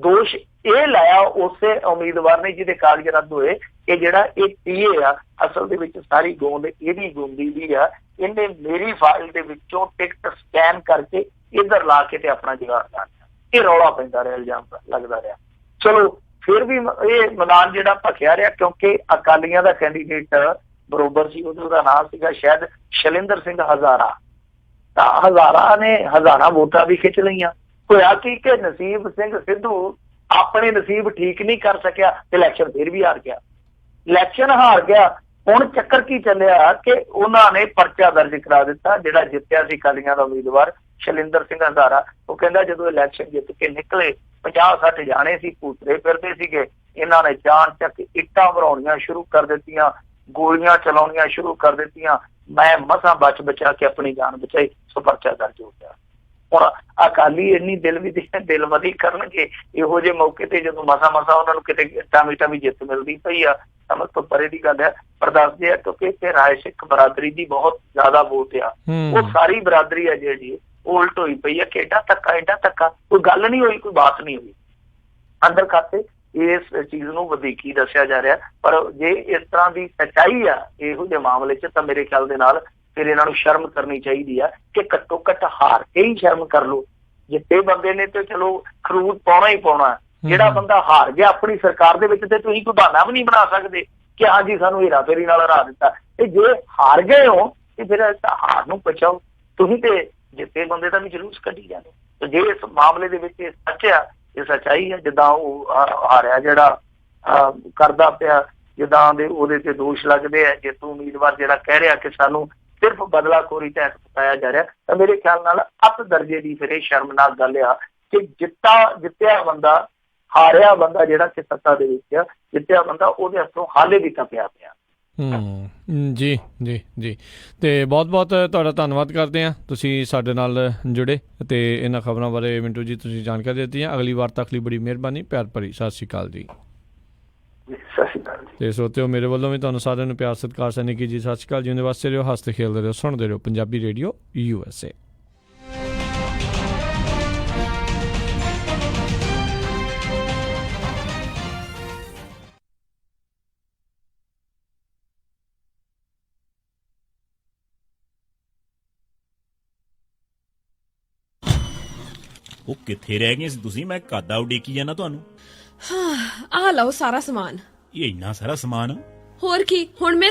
ਦੋਸ਼ ਇਹ ਲਾਇਆ ਉਸੇ ਉਮੀਦਵਾਰ ਨੇ ਜਿਹਦੇ ਕਾਗਜ਼ ਰੱਦ ਹੋਏ ਕਿ ਜਿਹੜਾ ਇਹ ਪੀਏ ਆ ਅਸਲ ਦੇ ਵਿੱਚ ਸਾਰੀ ਗੋਂਦ ਇਹਦੀ ਗੋਂਦੀ ਦੀ ਆ, ਇਹਨੇ ਮੇਰੀ ਫਾਈਲ ਦੇ ਵਿੱਚੋਂ ਟਿਕਟ ਸਕੈਨ ਕਰਕੇ ਇੱਧਰ ਲਾ ਕੇ ਤੇ ਆਪਣਾ ਜੁਗਾੜ ਕਰ ਲਿਆ। ਇਹ ਰੌਲਾ ਪੈਂਦਾ ਰਿਹਾ, ਇਲਜ਼ਾਮ ਲੱਗਦਾ ਰਿਹਾ। ਚਲੋ ਫਿਰ ਵੀ ਇਹ ਮੈਦਾਨ ਜਿਹੜਾ ਭਖਿਆ ਰਿਹਾ ਕਿਉਂਕਿ ਅਕਾਲੀਆਂ ਦਾ ਕੈਂਡੀਡੇਟ ਬਰੋਬਰ ਸੀ, ਉਹਦਾ ਨਾਮ ਸੀਗਾ ਸ਼ਾਇਦ ਸ਼ੈਲਿੰਦਰ ਸਿੰਘ ਹਜ਼ਾਰਾ। ਤਾਂ ਹਜ਼ਾਰਾ ਨੇ ਹਜ਼ਾਰਾਂ ਵੋਟਾਂ ਵੀ ਖਿੱਚ ਲਈਆਂ। ਹੋਇਆ ਕਿ ਨਸੀਬ ਸਿੰਘ ਸਿੱਧੂ ਆਪਣੇ ਨਸੀਬ ਠੀਕ ਨਹੀਂ ਕਰ ਸਕਿਆ ਤੇ ਇਲੈਕਸ਼ਨ ਫਿਰ ਵੀ ਹਾਰ ਗਿਆ। ਇਲੈਕਸ਼ਨ ਹਾਰ ਗਿਆ। ਹੁਣ ਚੱਕਰ ਕੀ ਚੱਲਿਆ ਕਿ ਉਹਨਾਂ ਨੇ ਪਰਚਾ ਦਰਜ ਕਰਾ ਦਿੱਤਾ। ਜਿਹੜਾ ਜਿੱਤਿਆ ਸੀ ਅਕਾਲੀਆਂ ਦਾ ਉਮੀਦਵਾਰ ਸ਼ੈਲਿੰਦਰ ਸਿੰਘ ਹਜ਼ਾਰਾ, ਉਹ ਕਹਿੰਦਾ ਜਦੋਂ ਇਲੈਕਸ਼ਨ ਜਿੱਤ ਕੇ ਨਿਕਲੇ 50-60 ਜਾਣੇ ਸੀ, ਭੂਤਰੇ ਫਿਰਦੇ ਸੀਗੇ, ਇਹਨਾਂ ਨੇ ਜਾਨ ਚੱਕ ਇੱਟਾਂ ਭਰਾਉਣੀਆਂ ਸ਼ੁਰੂ ਕਰ ਦਿੱਤੀਆਂ, ਗੋਲੀਆਂ ਚਲਾਉਣੀਆਂ ਸ਼ੁਰੂ ਕਰ ਦਿੱਤੀਆਂ। ਮੈਂ ਮਸਾਂ ਬਚਾ ਕੇ ਆਪਣੀ ਜਾਨ ਬਚਾਈ, ਸੋ ਪਰਚਾ ਦਰਜ ਹੋ ਗਿਆ। ਹੁਣ ਅਕਾਲੀ ਇੰਨੀ ਦਿਲਵਦੀ ਕਰਨਗੇ ਇਹੋ ਜਿਹੇ ਮੌਕੇ ਤੇ ਜਦੋਂ ਮਸਾਂ ਉਹਨਾਂ ਨੂੰ ਕਿਤੇ ਟਾਮੀ ਵੀ ਜਿੱਤ ਮਿਲਦੀ ਪਈ ਆ, ਸਮਝ ਤੋਂ ਪਰੇ ਦੀ ਗੱਲ ਹੈ। ਪਰ ਦੱਸਦੇ ਆ ਕਿਉਂਕਿ ਇੱਥੇ ਰਾਏ ਸਿੱਖ ਬਰਾਦਰੀ ਦੀ ਬਹੁਤ ਜ਼ਿਆਦਾ ਵੋਟ ਆ, ਉਹ ਸਾਰੀ ਬਰਾਦਰੀ ਆ ਜਿਹੜੀ ਉਹ ਉਲਟ ਹੋਈ ਪਈ ਆ ਕਿ ਐਡਾ ਧੱਕਾ, ਕੋਈ ਗੱਲ ਨਹੀਂ ਹੋਈ, ਕੋਈ ਬਾਤ ਨਹੀਂ ਹੋਈ। ਅੰਦਰ ਖਾਤੇ ਇਸ ਚੀਜ਼ ਨੂੰ ਵਧੀਕੀ ਦੱਸਿਆ ਜਾ ਰਿਹਾ। ਪਰ ਜੇ ਇਸ ਤਰ੍ਹਾਂ ਦੀ ਸੱਚਾਈ ਆ ਇਹੋ ਜਿਹੇ ਮਾਮਲੇ 'ਚ ਤਾਂ ਮੇਰੇ ਖਿਆਲ ਦੇ ਨਾਲ ਫਿਰ ਇਹਨਾਂ ਨੂੰ ਸ਼ਰਮ ਕਰਨੀ ਚਾਹੀਦੀ ਆ ਕਿ ਘੱਟੋ ਘੱਟ ਹਾਰ ਕੇ ਹੀ ਸ਼ਰਮ ਕਰ ਲਓ। ਜਿੱਤੇ ਬੰਦੇ ਨੇ ਤੇ ਚਲੋ ਖਰੂਦ ਪਾਉਣਾ ਹੀ ਪਾਉਣਾ। ਜਿਹੜਾ ਬੰਦਾ ਹਾਰ ਗਿਆ ਆਪਣੀ ਸਰਕਾਰ ਦੇ ਵਿੱਚ ਤੇ ਤੁਸੀਂ ਕੋਈ ਬਹਾਨਾ ਵੀ ਨਹੀਂ ਬਣਾ ਸਕਦੇ ਕਿ ਹਾਂਜੀ ਸਾਨੂੰ ਹੇਰਾ ਫੇਰੀ ਨਾਲ ਹਰਾ ਦਿੱਤਾ। ਤੇ ਜੇ ਹਾਰ ਗਏ ਹੋ ਤੇ ਫਿਰ ਹਾਰ ਨੂੰ ਬਚਾਓ। ਤੁਸੀਂ ਤੇ ਜਿੱਤੇ ਬੰਦੇ ਦਾ ਵੀ ਜਲੂਸ ਕੱਢੀ ਜਾਂਦੇ। ਤੇ ਜੇ ਇਸ ਮਾਮਲੇ ਦੇ ਵਿੱਚ ਇਹ ਸੱਚ ਆ, ਇਹ ਸੱਚਾਈ ਹੈ, ਜਿੱਦਾਂ ਉਹ ਹਾਰਿਆ ਜਿਹੜਾ ਕਰਦਾ ਪਿਆ, ਜਿੱਦਾਂ ਦੇ ਉਹਦੇ ਤੇ ਦੋਸ਼ ਲੱਗਦੇ ਆ, ਜੇਤੂ ਉਮੀਦਵਾਰ ਜਿਹੜਾ ਕਹਿ ਰਿਹਾ ਕਿ ਸਾਨੂੰ ਸਿਰਫ ਬਦਲਾਖੋਰੀ ਤਹਿਤ ਪਤਾਇਆ ਜਾ ਰਿਹਾ, ਤਾਂ ਮੇਰੇ ਖਿਆਲ ਨਾਲ ਅੱਤ ਦਰਜੇ ਦੀ ਫਿਰ ਇਹ ਸ਼ਰਮਨਾਕ ਗੱਲ ਆ ਕਿ ਜਿੱਤਿਆ ਬੰਦਾ, ਹਾਰਿਆ ਬੰਦਾ ਜਿਹੜਾ ਕਿ ਸੱਤਾ ਦੇ ਵਿੱਚ ਜਿੱਤਿਆ ਬੰਦਾ, ਉਹਦੇ ਹੱਥੋਂ ਹਾਲੇ ਵੀ ਟੱਪਿਆ ਪਿਆ। ਜੀ ਜੀ ਜੀ ਤੇ ਬਹੁਤ ਤੁਹਾਡਾ ਧੰਨਵਾਦ ਕਰਦੇ ਹਾਂ, ਤੁਸੀਂ ਸਾਡੇ ਨਾਲ ਜੁੜੇ ਤੇ ਇਹਨਾਂ ਖਬਰਾਂ ਬਾਰੇ ਮਿੰਟੂ ਜੀ ਤੁਸੀਂ ਜਾਣਕਾਰੀ ਦਿੱਤੀ ਹੈ। ਅਗਲੀ ਵਾਰ ਤੱਕ ਲਈ ਬੜੀ ਮਿਹਰਬਾਨੀ, ਪਿਆਰ ਭਰੀ ਸਤਿ ਸ਼੍ਰੀ ਅਕਾਲ ਜੀ। ਸਤਿ ਸ਼੍ਰੀ ਅਕਾਲ ਜੀ। ਤੇ ਸਰੋਤਿਓ ਮੇਰੇ ਵੱਲੋਂ ਵੀ ਤੁਹਾਨੂੰ ਸਾਰਿਆਂ ਨੂੰ ਪਿਆਰ ਸਤਿਕਾਰ ਸਨਿਕੀ ਜੀ ਸਤਿ ਸ਼੍ਰੀ ਅਕਾਲ। ਜਿਉਂਦੇ ਵਾਸਤੇ ਰਹੋ, ਹੱਸਦੇ ਖੇਡਦੇ ਰਹੋ, ਸੁਣਦੇ ਰਹੋ ਪੰਜਾਬੀ ਰੇਡੀਓ USA। ਉਹ ਕਿੱਥੇ ਰਹਿ ਗਏ ਸੀ ਤੁਸੀਂ? ਮੈਂ ਕਾਦਾ ਉਡੀਕੀ ਜਾਣਾ ਤੁਹਾਨੂੰ। ਆਹ ਲਓ ਸਾਰਾ ਸਮਾਨ। ਇਹ ਇੰਨਾ ਸਾਰਾ ਸਮਾਨ? ਹੋਰ ਕੀ, ਹੁਣ ਮੈਂ